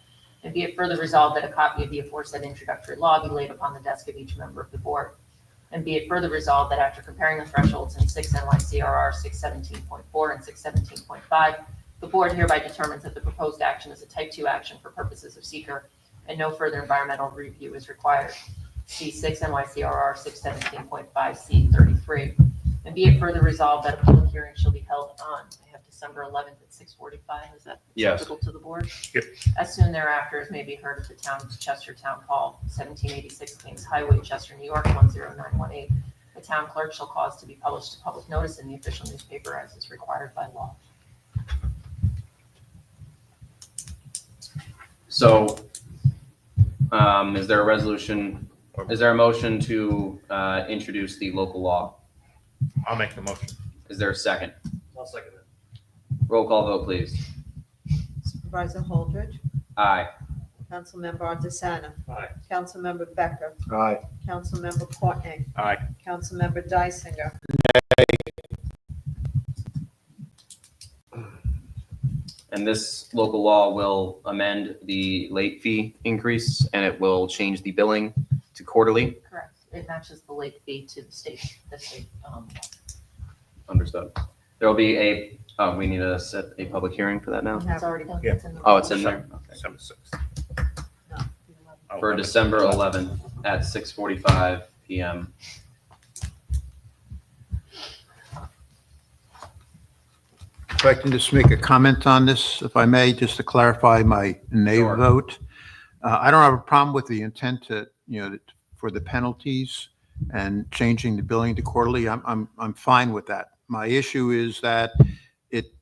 And be it further resolved that a copy of the aforesaid introductory law be laid upon the desk of each member of the board. And be it further resolved that after comparing the thresholds in 6 NYCRR 617.4 and 617.5, the board hereby determines that the proposed action is a type 2 action for purposes of seeker, and no further environmental review is required. See 6 NYCRR 617.5 C33. And be it further resolved that a public hearing shall be held on, I have December 11th at 6:45. Is that Yes. acceptable to the board? Yep. As soon thereafter as may be heard at the Town of Chester Town Hall, 1786 Kings Highway, Chester, New York, 10918. The town clerk shall cause to be published a public notice in the official newspaper as is required by law. So, is there a resolution, is there a motion to introduce the local law? I'll make the motion. Is there a second? I'll second that. Roll call vote, please. Supervisor Holdridge, Aye. Councilmember Ardisana, Aye. Councilmember Becker, Aye. Councilmember Courtney, Aye. Councilmember Dysinger. And this local law will amend the late fee increase, and it will change the billing to quarterly. Correct. It matches the late fee to the state, Understood. There will be a, oh, we need to set a public hearing for that now? It's already done. Yeah. It's in the- Oh, it's in there? Okay. December 6th. No, Oh, For December 11th at 6:45 PM. If I can just make a comment on this, if I may, just to clarify my nay Sure. vote. I don't have a problem with the intent to, for the penalties and changing the billing to quarterly. I'm fine with that. My issue is that it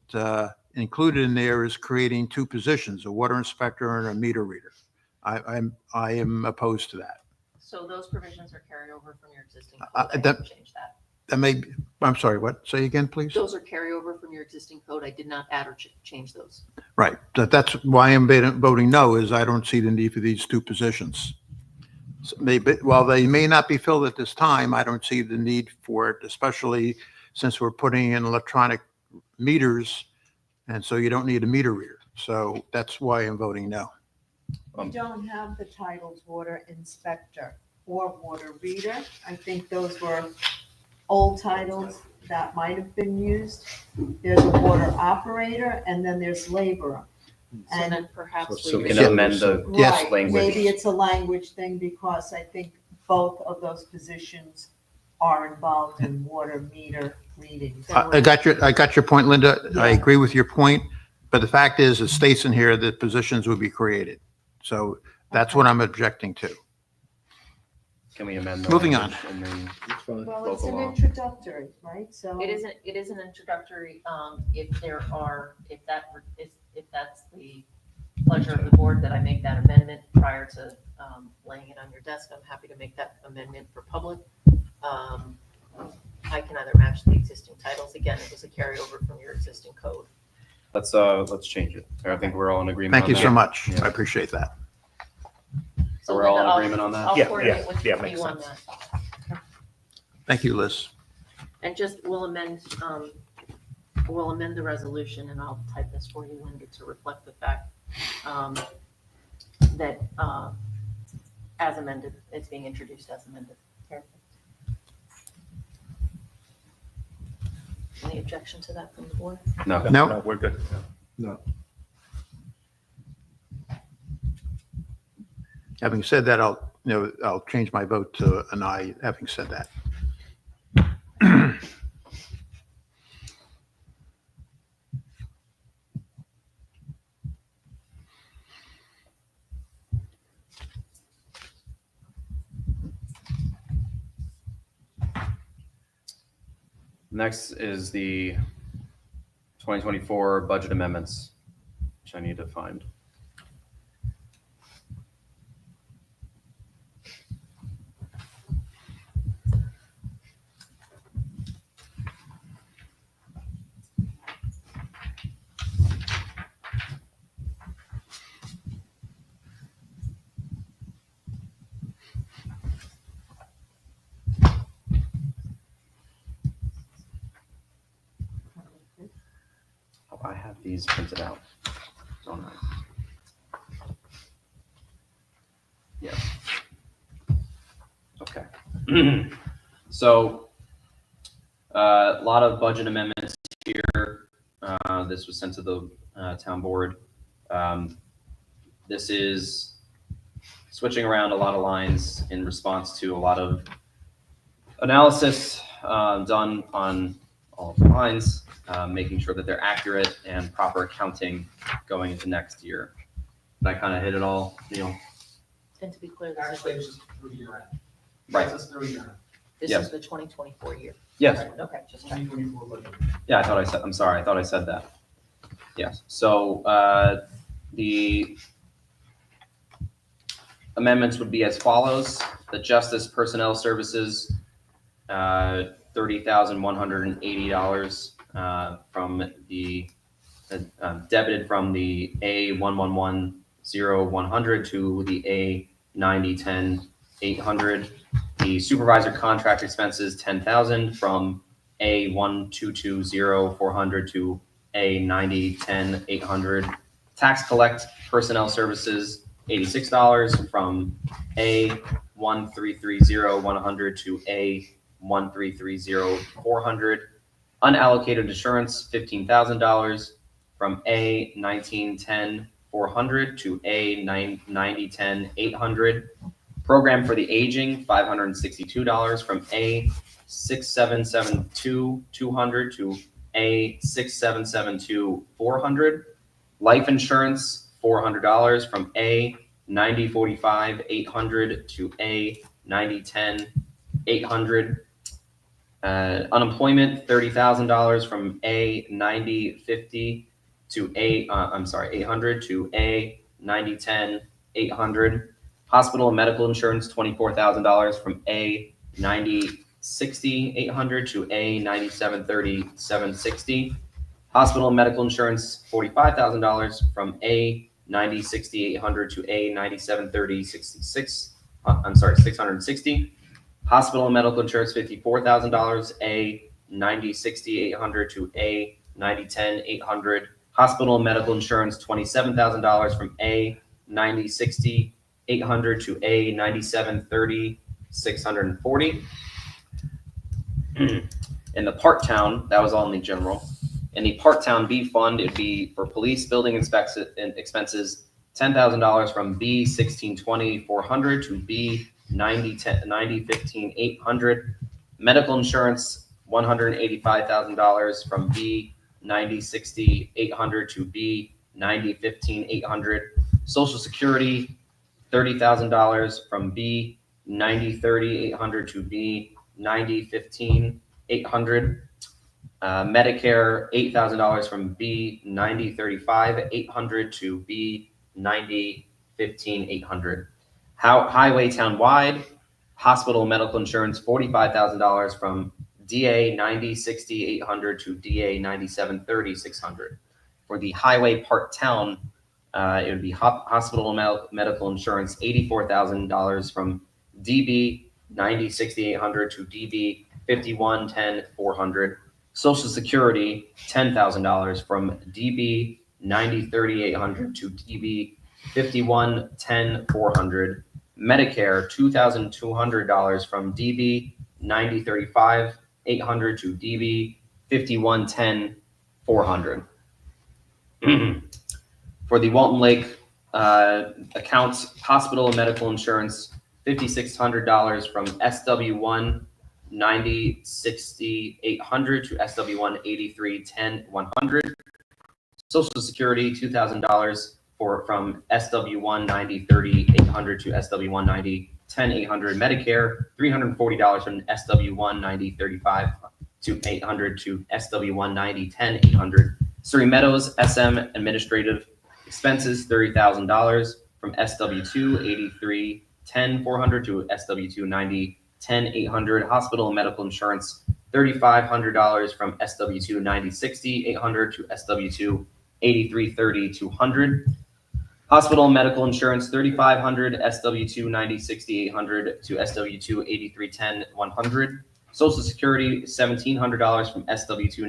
included in there is creating two positions, a water inspector and a meter reader. I am opposed to that. So those provisions are carried over from your existing code. Uh, I that- didn't change that. That may, I'm sorry, what? Say again, please? Those are carryover from your existing code. I did not add or change those. Right. That's why I'm voting no, is I don't see the need for these two positions. So maybe, while they may not be filled at this time, I don't see the need for it, especially since we're putting in electronic meters, and so you don't need a meter reader. So that's why I'm voting no. We don't have the titles water inspector or water reader. I think those were old titles that might have been used. There's a water operator and then there's laborer. So And then perhaps So we we can Yeah. amend the Yes. right, language. maybe it's a language thing because I think both of those positions are involved in water meter readings. I got your point, Linda. I Yeah. agree with your point, but the fact is, it states in here that positions would be created. So that's what I'm objecting to. Can we amend the Moving on. language in the Well, it's local an law? introductory, right? So. It is an introductory, if that's the pleasure of the board that I make that amendment prior to, laying it on your desk, I'm happy to make that amendment for public. I can either match the existing titles. Again, it was a carryover from your existing code. Let's change it. I think we're all in agreement Thank on you that. so much. Yeah. I appreciate that. So we're all in Linda, agreement on that? I'll Yeah, coordinate with yeah, makes you on sense. that. Thank you, Liz. And just, we'll amend, we'll amend the resolution, and I'll type this for you, Linda, to reflect the fact that as amended, it's being introduced as amended. Any objection to that from the board? No. No, No, we're good. having said that, I'll change my vote to an aye, having said that. Next is the 2024 budget amendments, which I need to find. Oh, I have these printed out, don't I? Yes. Okay. So, a lot of budget amendments here. This was sent to the town board. This is switching around a lot of lines in response to a lot of analysis done on all of the lines, making sure that they're accurate and proper accounting going into next year. Did I kind of hit it all, Neil? And to be clear, Actually, this is through year end. Right. This is through year end. this yes. is the 2024 year. Yes. Okay, just checking. 2024 budget. Yeah, I thought I said, I'm sorry, I thought I said that. Yes, so the amendments would be as follows. The Justice Personnel Services, $30,180 from the, debited from the A1110-100 to the A9010-800. The supervisor contract expenses, $10,000 from A1220-400 to A9010-800. Tax collect personnel services, $86 from A1330-100 to A1330-400. Unallocated insurance, $15,000 from A1910-400 to A9010-800. Program for the Aging, $562 from A6772-200 to A6772-400. Life insurance, $400 from A9045-800 to A9010-800. Unemployment, $30,000 from A9050 to A800 to A9010-800. Hospital and medical insurance, $24,000 from A9060-800 to A9730-760. Hospital and medical insurance, $45,000 from A9060-800 to A9730-660. Hospital and medical insurance, $54,000, A9060-800 to A9010-800. Hospital and medical insurance, $27,000 from A9060-800 to A9730-640. In the Part Town, that was all in the general. In the Part Town B fund, it'd be for police building expenses, $10,000 from B1620-400 to B9015-800. Medical insurance, $185,000 from B9060-800 to B9015-800. Social Security, $30,000 from B9030-800 to B9015-800. Medicare, $8,000 from B9035-800 to B9015-800. Highway townwide, hospital medical insurance, $45,000 from DA9060-800 to DA9730-600. For the highway part town, it would be hospital medical insurance, $84,000 from DB9060-800 to DB5110-400. Social Security, $10,000 from DB 903800 to DB 5110-400. Medicare, $2,200 from DB 9035-800 to DB 5110-400. For the Walton Lake accounts, hospital and medical insurance, $5,600 from SW1 9060-800 to SW1 8310-100. Social Security, $2,000 from SW1 9030-800 to SW1 9010-800. Medicare, $340 from SW1 9035 to 800 to SW1 9010-800. Surrey Meadows SM administrative expenses, $30,000 from SW2 8310-400 to SW2 9010-800. Hospital and medical insurance, $3,500 from SW2 9060-800 to SW2 8330-200. Hospital and medical insurance, $3,500 SW2 9060-800 to SW2 8310-100. Social Security, $1,700 from SW2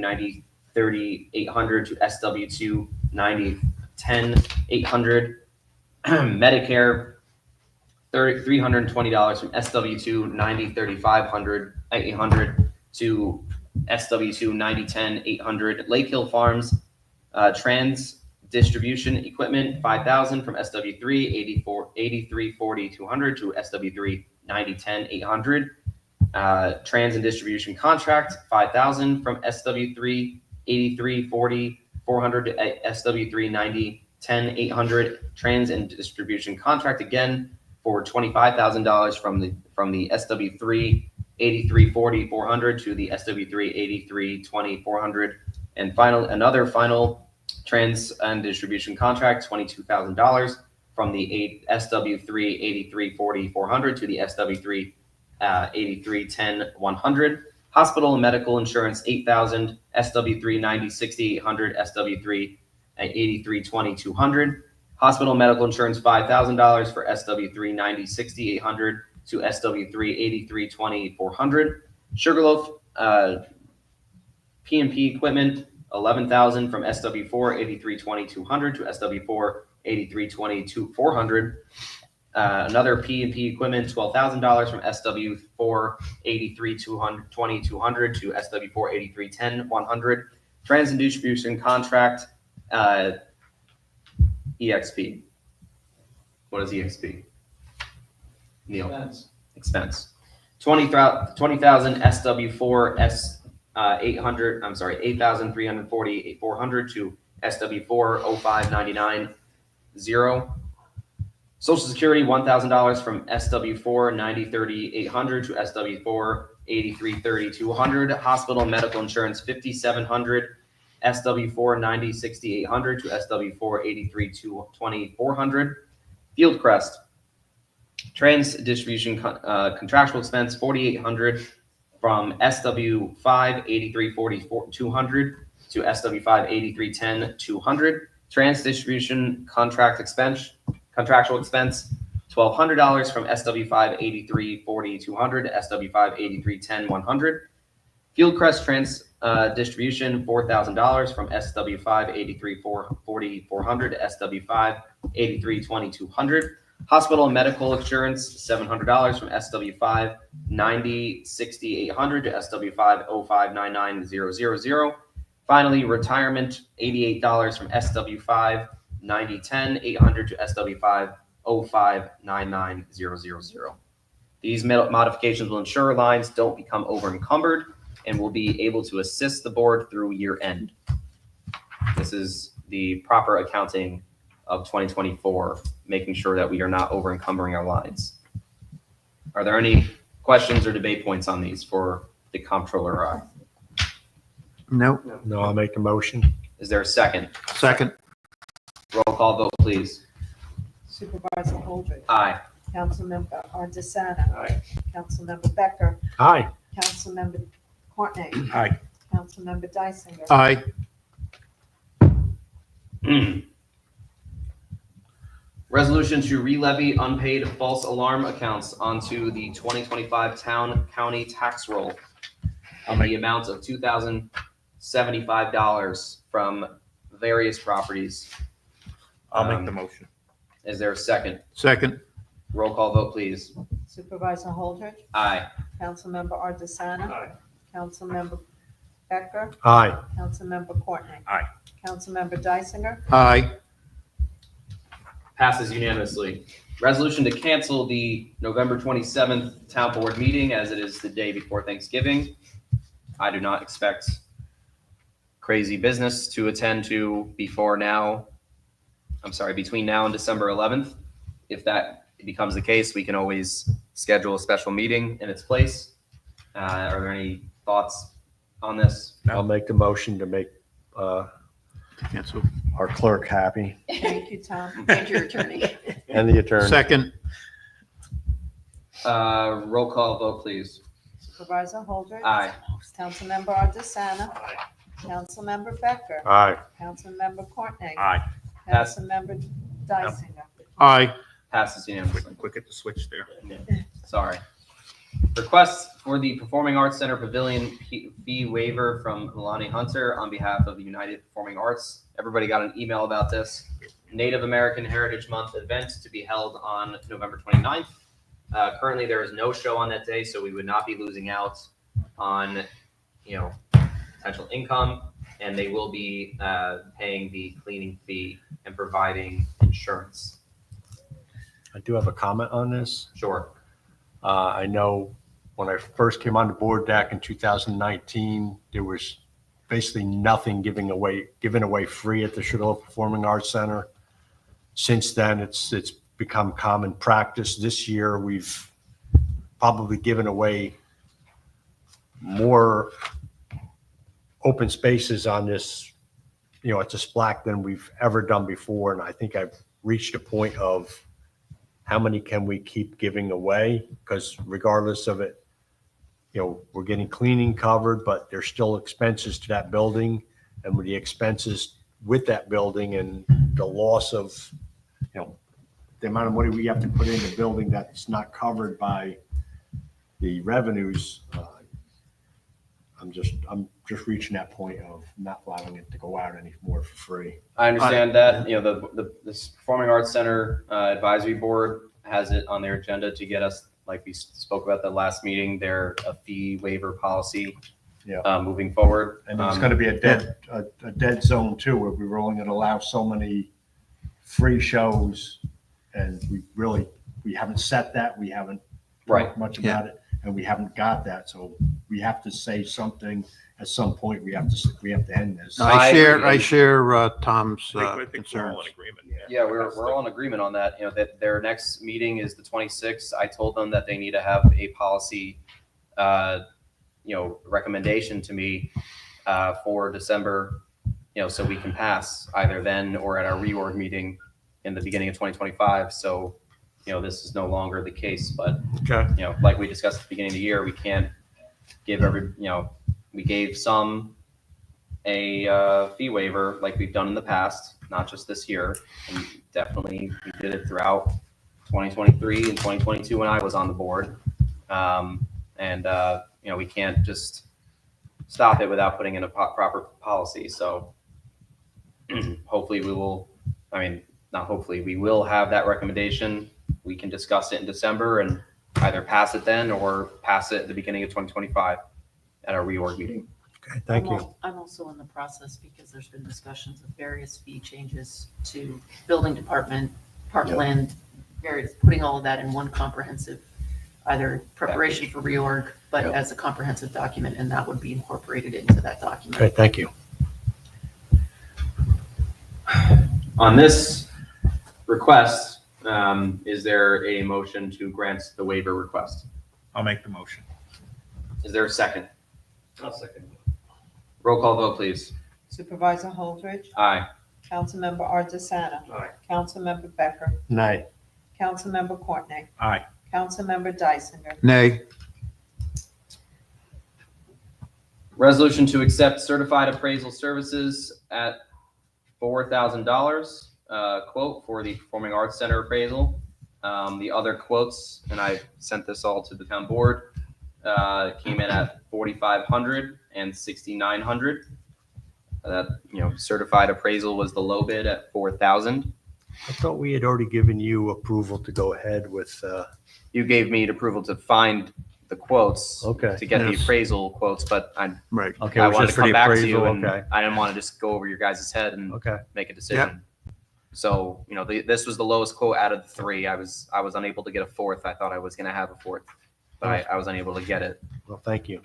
9030-800 to SW2 9010-800. Medicare, $320 from SW2 9035-800 to SW2 9010-800. Lake Hill Farms, trans distribution equipment, $5,000 from SW3 8340-200 to SW3 9010-800. Trans and distribution contract, $5,000 from SW3 8340-400 to SW3 9010-800. Trans and distribution contract again for $25,000 from the SW3 8340-400 to the SW3 8320-400. And final trans and distribution contract, $22,000 from the SW3 8340-400 to the SW3 8310-100. Hospital and medical insurance, $8,000, SW3 9060-800, SW3 8320-200. Hospital medical insurance, $5,000 for SW3 9060-800 to SW3 8320-400. Sugarloaf P&P equipment, $11,000 from SW4 8320-200 to SW4 8320-400. Another P&P equipment, $12,000 from SW4 8320-200 to SW4 8310-100. Trans and distribution contract, EXP. What is EXP? Neil. Expense. 20,000 SW4 800. I'm sorry, 8,340 400 to SW4 0599 0. Social Security, $1,000 from SW4 9030-800 to SW4 8330-200. Hospital and medical insurance, $5,700. SW4 9060-800 to SW4 8320-400. Fieldcrest, trans distribution contractual expense, $4,800 from SW5 8340-200 to SW5 8310-200. Trans distribution contractual expense, $1,200 from SW5 8340-200 to SW5 8310-100. Fieldcrest trans distribution, $4,000 from SW5 8340-400 to SW5 8320-200. Hospital and medical insurance, $700 from SW5 9060-800 to SW5 0599-000. Finally, retirement, $88 from SW5 9010-800 to SW5 0599-000. These modifications will ensure lines don't become over encumbered and will be able to assist the board through year end. This is the proper accounting of 2024, making sure that we are not over encumbering our lines. Are there any questions or debate points on these for the comptroller? No. No, I'll make a motion. Is there a second? Second. Roll call vote, please. Supervisor Holdridge. Aye. Councilmember Ardisana. Aye. Councilmember Becker. Aye. Councilmember Courtney. Aye. Councilmember Dysinger. Aye. Resolution to re-levy unpaid false alarm accounts onto the 2025 town county tax roll in the amount of $2,000. $75 from various properties. I'll make the motion. Is there a second? Second. Roll call vote, please. Supervisor Holdridge, Aye. Councilmember Ardisana. Aye. Councilmember Becker, Aye. Councilmember Courtney. Aye. Councilmember Dysinger, Aye. Passes unanimously. Resolution to cancel the November 27th town board meeting as it is the day before Thanksgiving. I do not expect crazy business to attend to between now and December 11th. If that becomes the case, we can always schedule a special meeting in its place. Are there any thoughts on this? I'll make the motion to make Cancel. our clerk happy thank you, Tom. And your attorney. and the attorney. Second. Roll call vote, please. Supervisor Holdridge. Aye. Councilmember Ardisana, Aye. Councilmember Becker, Aye. Councilmember Courtney, Aye. Pass. Councilmember Dysinger. Aye. Passes unanimously. Quick at the switch there. Sorry. Request for the Performing Arts Center Pavilion fee waiver from Milani Hunter on behalf of the United Performing Arts. Everybody got an email about this. Native American Heritage Month event to be held on November 29th. Currently, there is no show on that day, so we would not be losing out on, potential income, and they will be paying the cleaning fee and providing insurance. I do have a comment on this. Sure. I know when I first came on the board back in 2019, there was basically nothing given away free at the Sugarloaf Performing Arts Center. Since then, it's become common practice. This year, we've probably given away more open spaces on this, at this plaque than we've ever done before. And I think I've reached a point of how many can we keep giving away? Because regardless of it, we're getting cleaning covered, but there's still expenses to that building. And with the expenses with that building and the loss of, the amount of money we have to put in the building that's not covered by the revenues, I'm just reaching that point of not allowing it to go out anymore for free. I understand that, this Performing Arts Center Advisory Board has it on their agenda to get us, like we spoke about the last meeting, a fee waiver policy moving forward. And it's going to be a dead zone too, where we were only going to allow so many free shows. And we haven't set that. We haven't talked much about it, and we haven't got that. So we have to say something at some point. We have to end this. I share Tom's I think we're all concerns. in agreement. Yeah, we're all in agreement on that. That their next meeting is the 26th. I told them that they need to have a policy, recommendation to me for December, so we can pass either then or at our reorg meeting in the beginning of 2025. So, this is no longer the case. But Okay. like we discussed at the beginning of the year, we can't give we gave some a fee waiver like we've done in the past, not just this year. And definitely we did it throughout 2023 and 2022 when I was on the board. We can't just stop it without putting in a proper policy. So hopefully we will have that recommendation. We can discuss it in December and either pass it then or pass it at the beginning of 2025 at our reorg meeting. Okay, thank you. I'm also in the process because there's been discussions of various fee changes to building department, parkland, putting all of that in one comprehensive, either preparation for reorg, but as a comprehensive document, and that would be incorporated into that document. Okay, thank you. On this request, is there a motion to grant the waiver request? I'll make the motion. Is there a second? I'll second. Roll call vote, please. Supervisor Holdridge, Aye. Councilmember Ardisana, Aye. Councilmember Becker, Nay. Councilmember Courtney, Aye. Councilmember Dysinger, Nay. Resolution to accept certified appraisal services at $4,000 quote for the Performing Arts Center appraisal. The other quotes, and I sent this all to the town board, came in at $4,500 and $6,900. That, certified appraisal was the low bid at 4,000. I thought we had already given you approval to go ahead with, You gave me approval to find the quotes, okay. to get the Yes. appraisal quotes, but I Right. Okay, I it was wanted just to for come the back to you appraisal, and okay, I didn't want to just go over your guys' head and okay. make a decision. So, this was the lowest quote out of the three. I was unable to get a fourth. I thought I was going to have a fourth, but I was unable to get it. Well, thank you.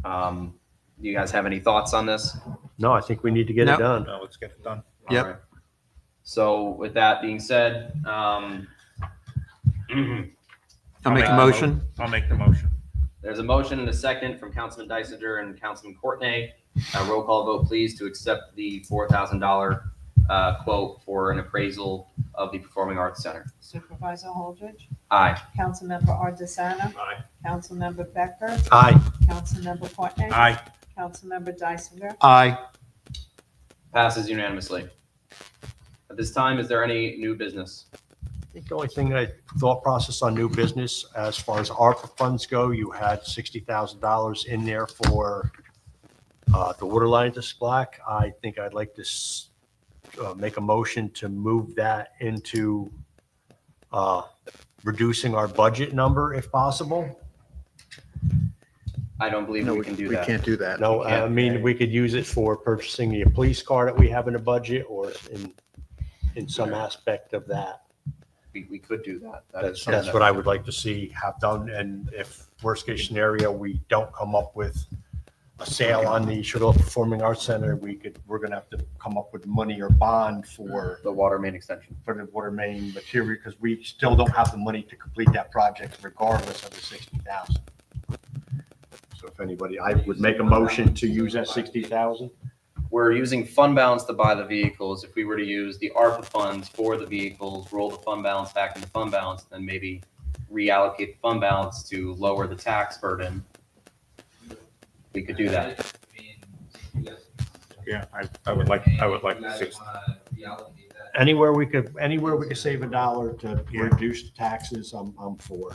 Do you guys have any thoughts on this? No, I think we need to get No. it done. No, let's get it done. Yep. All right. So with that being said, I'll make a Uh, motion. I'll make the motion. there's a motion and a second from Councilman Dysinger and Councilman Courtney. Roll call vote, please, to accept the $4,000 quote for an appraisal of the Performing Arts Center. Supervisor Holdridge, Aye. Councilmember Ardisana, Aye. Councilmember Becker, Aye. Councilmember Courtney, Aye. Councilmember Dysinger, Aye. Passes unanimously. At this time, is there any new business? I think the only thing thought process on new business, as far as ARPA funds go, you had $60,000 in there for the water line to Splack. I think I'd like to make a motion to move that into reducing our budget number if possible. I don't believe No, we can do we that. can't do that. No, I mean, we could use it for purchasing the police car that we have in the budget or in some aspect of that. We could do that. That is That's something what I would like to see have done. And if worst case scenario, we don't come up with a sale on the Sugarloaf Performing Arts Center, we're going to have to come up with money or bond for the water main extension. the water main material because we still don't have the money to complete that project regardless of the 60,000. So if anybody, I would make a motion to use that 60,000. We're using fund balance to buy the vehicles. If we were to use the ARPA funds for the vehicles, roll the fund balance back into fund balance, then maybe reallocate the fund balance to lower the tax burden, we could do that. Yeah, I would like to see. Anywhere we could save $1 to Yeah. reduce the taxes, I'm for.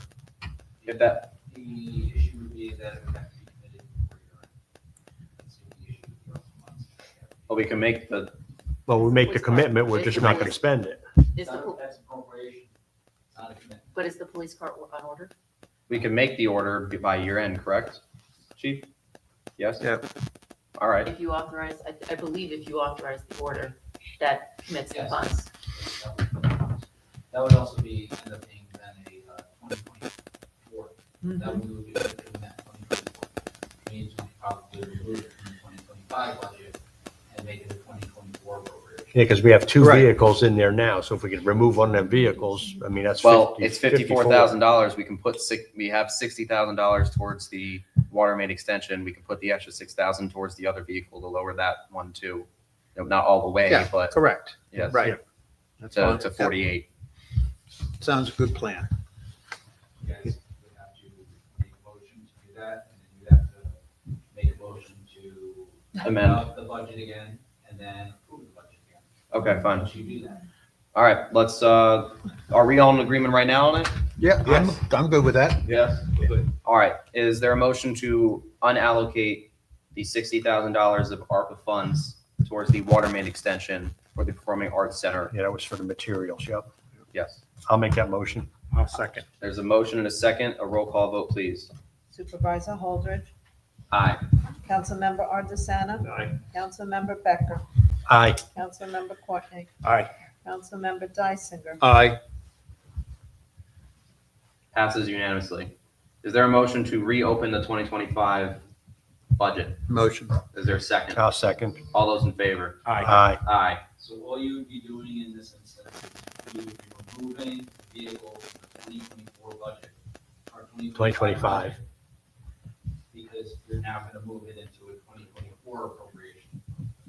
If that, The issue would be that it would have to be committed before you're on. well, we can make the, Well, we make the commitment, we're just not going to spend it. Is the, That's appropriation, it's not a commitment. but is the police car on order? we can make the order by year end, correct? Chief? Yes? Yep. All right. If you authorize, I believe if you authorize the order, that commits the Yes. funds. That would also be, end up being then a 2024. Mm-hmm. That we would be doing that 2024. Means we could probably remove it from the 2025 budget and make it a 2024 appropriation. Yeah, because we have two Right. vehicles in there now, so if we could remove one of them vehicles, I mean, that's Well, 50. it's $54,000. We can put we have $60,000 towards the water main extension. We can put the extra 6,000 towards the other vehicle to lower that one too. Not all the way, Yeah, but correct. yes, Right. That's to, fine. to 48. Sounds a good plan. You guys would have to make a motion to do that, and then you'd have to make a motion to Amend. up the budget again, and then approve the budget again. Okay, fine. Once you do that. All right, let's, are we all in agreement right now on it? Yeah, I'm good with that. Yes. All right, is there a motion to unallocate the $60,000 of ARPA funds towards the water main extension for the Performing Arts Center? Yeah, that was for the materials, yep. Yes. I'll make that motion. I'll second. There's a motion and a second. A roll call vote, please. Supervisor Holdridge, Aye. Councilmember Ardisana, Aye. Councilmember Becker, Aye. Councilmember Courtney, Aye. Councilmember Dysinger, Aye. Passes unanimously. Is there a motion to reopen the 2025 budget? Motion. Is there a second? I'll second. All those in favor? Aye. Aye. Aye. So all you would be doing in this instance is you would be removing the vehicle from the 2024 budget, or 2025. budget, because you're now gonna move it into a 2024 appropriation.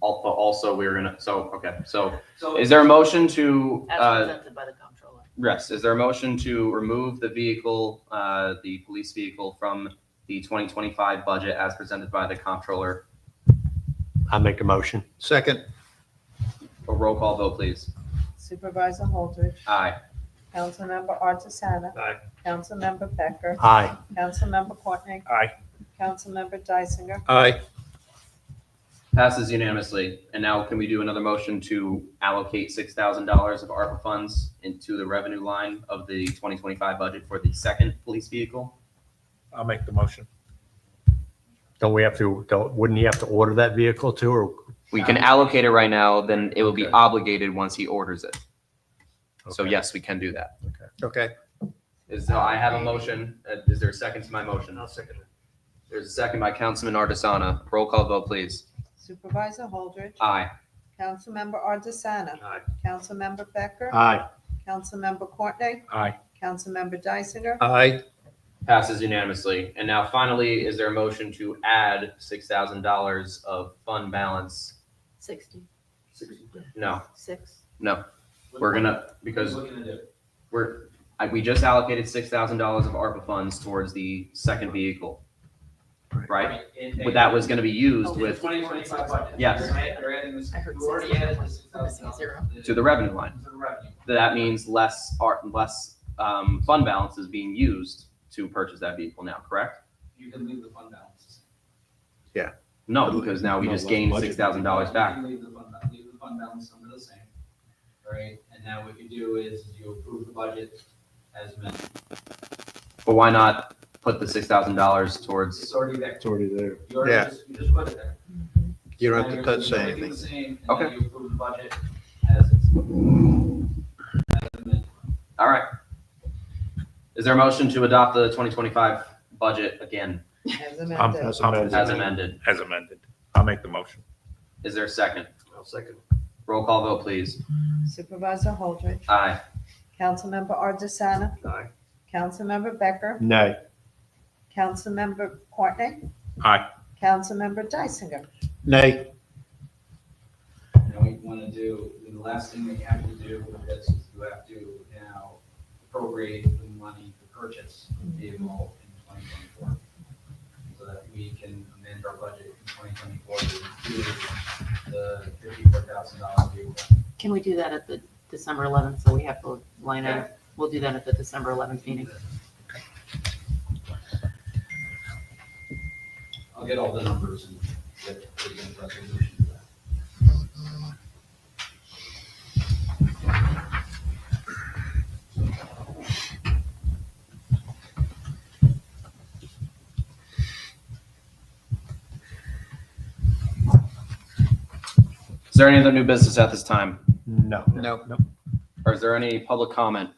Also, we're gonna, okay, so So is there a motion to, As presented by the comptroller. yes, is there a motion to remove the vehicle, the police vehicle from the 2025 budget as presented by the comptroller? I'll make a motion. Second. A roll call vote, please. Supervisor Holdridge, Aye. Councilmember Ardisana, Aye. Councilmember Becker, Aye. Councilmember Courtney, Aye. Councilmember Dysinger, Aye. Passes unanimously. And now can we do another motion to allocate $6,000 of ARPA funds into the revenue line of the 2025 budget for the second police vehicle? I'll make the motion. Wouldn't he have to order that vehicle too, or? We can allocate it right now, then it will be Okay. obligated once he orders it. So Okay. yes, we can do that. Okay. I have a motion. Is there a second to my motion? I'll second it. There's a second by Councilman Ardisana. Roll call vote, please. Supervisor Holdridge. Aye. Councilmember Ardisana. Aye. Councilmember Becker. Aye. Councilmember Courtney. Aye. Councilmember Dysinger. Aye. Passes unanimously. And now finally, is there a motion to add $6,000 of fund balance? 60, No, 6. no. We're gonna, because Looking to do. we just allocated $6,000 of ARPA funds towards the second vehicle, right? But that was gonna be used The with, 2025 budget. Yes. You're adding this, I heard you already added this. I'm missing a zero. to the revenue line. To the revenue. That means less fund balance is being used to purchase that vehicle now, correct? You can leave the fund balances. No, because now we just gained $6,000 back. You can leave the fund balance under the same, right? And now what you do is you approve the budget as meant. But why not put the $6,000 towards, It's already there. It's already there. You Yeah. you just put it there. You don't Now have to you're touch leaving anything. the same, and Okay. then you approve the budget as it's. as amended. all right. Is there a motion to adopt the 2025 budget again As I'm- amended. as amended? As amended. I'll make the motion. Is there a second? I'll second. Roll call vote, please. Supervisor Holdridge. Aye. Councilmember Ardisana. Aye. Councilmember Becker. Nay. Councilmember Courtney. Aye. Councilmember Dysinger. Nay. Now, what you want to do, the last thing that you have to do with this is you have to now appropriate the money to purchase the vehicle in 2024. So that we can amend our budget in 2024 to include the $54,000 vehicle. Can we do that at the December 11th, so we have the line item? We'll do that at the December 11th meeting. I'll get all the numbers and get the resolution to that. Is there any other new business at this time? No. No. Or is there any public comment?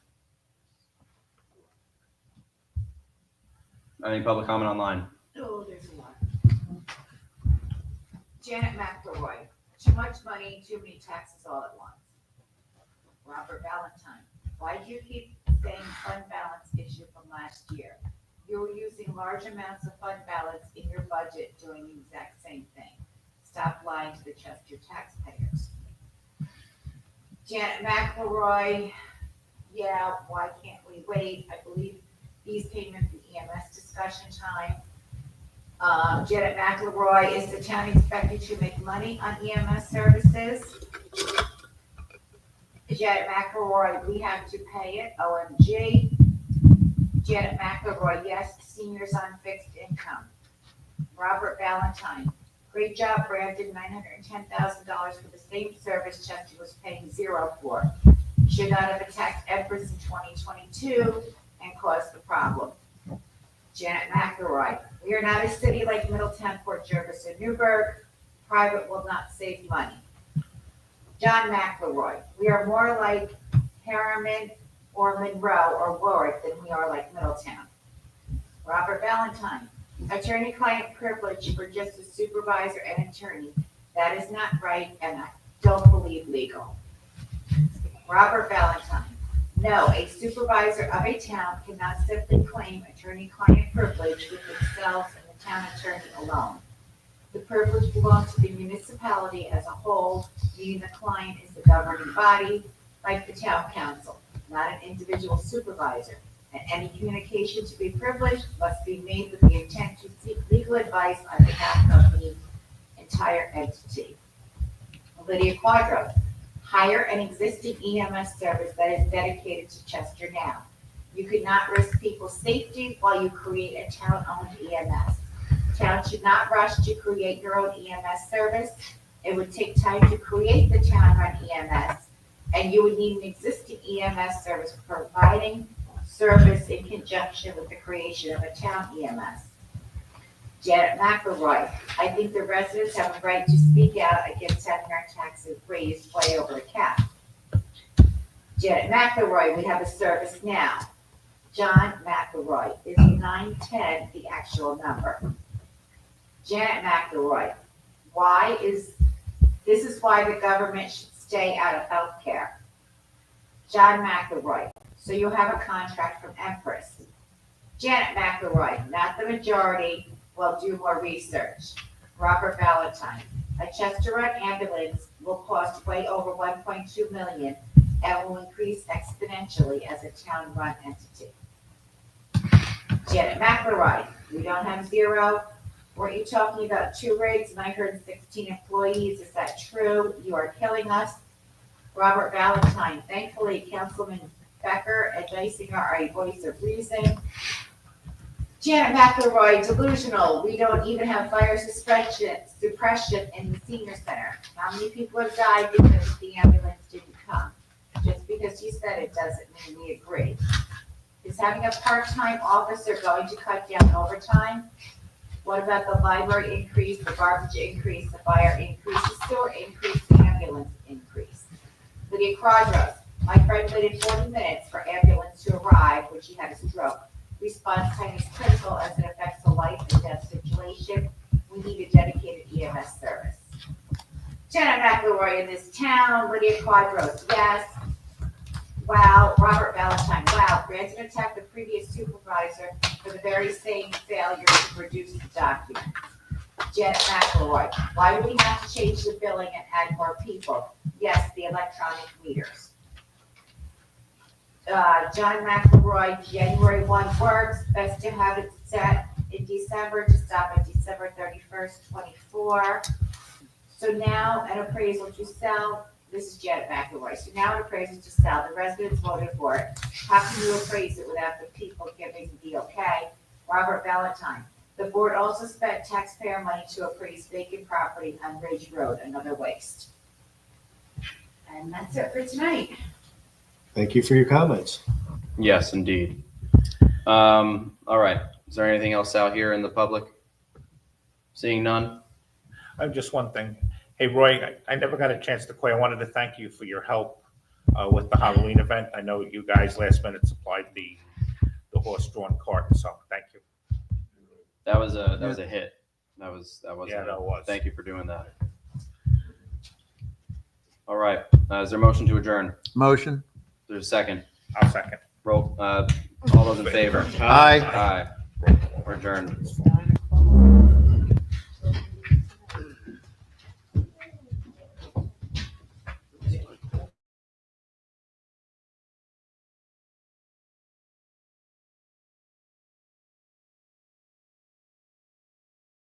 Any public comment online? Oh, there's a lot. Janet McElroy, too much money, too many taxes all at once. Robert Valentine, why do you keep saying fund balance issue from last year? You were using large amounts of fund balance in your budget doing the exact same thing. Stop lying to the Chester taxpayers. Janet McElroy, yeah, why can't we wait? I believe these came in the EMS discussion time. Janet McElroy, is the town expected to make money on EMS services? Janet McElroy, we have to pay it, OMG. Janet McElroy, yes, seniors on fixed income. Robert Valentine, great job, Brandon, $910,000 for the same service Chester was paying zero for. Should not have attacked Empress in 2022 and caused the problem. Janet McElroy, we are not a city like Middletown, Port Jervis, or Newburgh. Private will not save money. John McElroy, we are more like Harriman or Monroe or Warwick than we are like Middletown. Robert Valentine, attorney-client privilege for just a supervisor and attorney. That is not right, and I don't believe legal. Robert Valentine, no, a supervisor of a town cannot simply claim attorney-client privilege with themselves and the town attorney alone. The privilege belongs to the municipality as a whole, meaning the client is the governing body, like the town council, not an individual supervisor. And any communication to be privileged must be made with the intent to seek legal advice on behalf of the entire entity. Lydia Quadro, hire an existing EMS service that is dedicated to Chester now. You could not risk people's safety while you create a town-owned EMS. Town should not rush to create your own EMS service. It would take time to create the town-run EMS, and you would need an existing EMS service providing service in conjunction with the creation of a town EMS. Janet McElroy, I think the residents have a right to speak out against having our taxes raised way over the cap. Janet McElroy, we have a service now. John McElroy, is 910 the actual number? Janet McElroy, this is why the government should stay out of healthcare. John McElroy, so you have a contract from Empress. Janet McElroy, not the majority, will do more research. Robert Valentine, a Chester Run ambulance will cost way over 1.2 million and will increase exponentially as a town-run entity. Janet McElroy, we don't have zero. Weren't you talking about 2 rigs and I heard 16 employees? Is that true? You are killing us. Robert Valentine, thankfully Councilman Becker and Dysinger are a voice of reason. Janet McElroy, delusional. We don't even have fire suppression in the senior center. How many people have died because the ambulance didn't come? Just because you said it doesn't mean we agree. Is having a part-time officer going to cut down overtime? What about the library increase, the garbage increase, the fire increase, the sewer increase, the ambulance increase? Lydia Quadros, my friend waited 40 minutes for ambulance to arrive when she had a stroke. Response time is critical as it affects a life and death situation. We need a dedicated EMS service. Janet McElroy in this town, Lydia Quadros, yes. Wow, Robert Valentine, wow, Branson attacked the previous supervisor for the very same failure to produce the document. Janet McElroy, why do we have to change the billing and add more people? Yes, the electronic meters. John McElroy, January 1 works, best to have it set in December to stop at December 31st, 24. So now an appraisal to sell, this is Janet McElroy, so now an appraisal to sell, the residents voted for it. How can you appraise it without the people giving the okay? Robert Valentine, the board also spent taxpayer money to appraise vacant property on Ridge Road, another waste. And that's it for tonight. Thank you for your comments. Yes, indeed. All right. Is there anything else out here in the public? Seeing none? Just one thing. Hey, Roy, I never got a chance to call. I wanted to thank you for your help with the Halloween event. I know you guys last minute supplied the horse-drawn cart, so thank you. That was a hit. That was Yeah, that was. Thank you for doing that. All right. Is there a motion to adjourn? Motion? There's a second. I'll second. Roll. All those in favor? Aye. Aye. We're adjourned.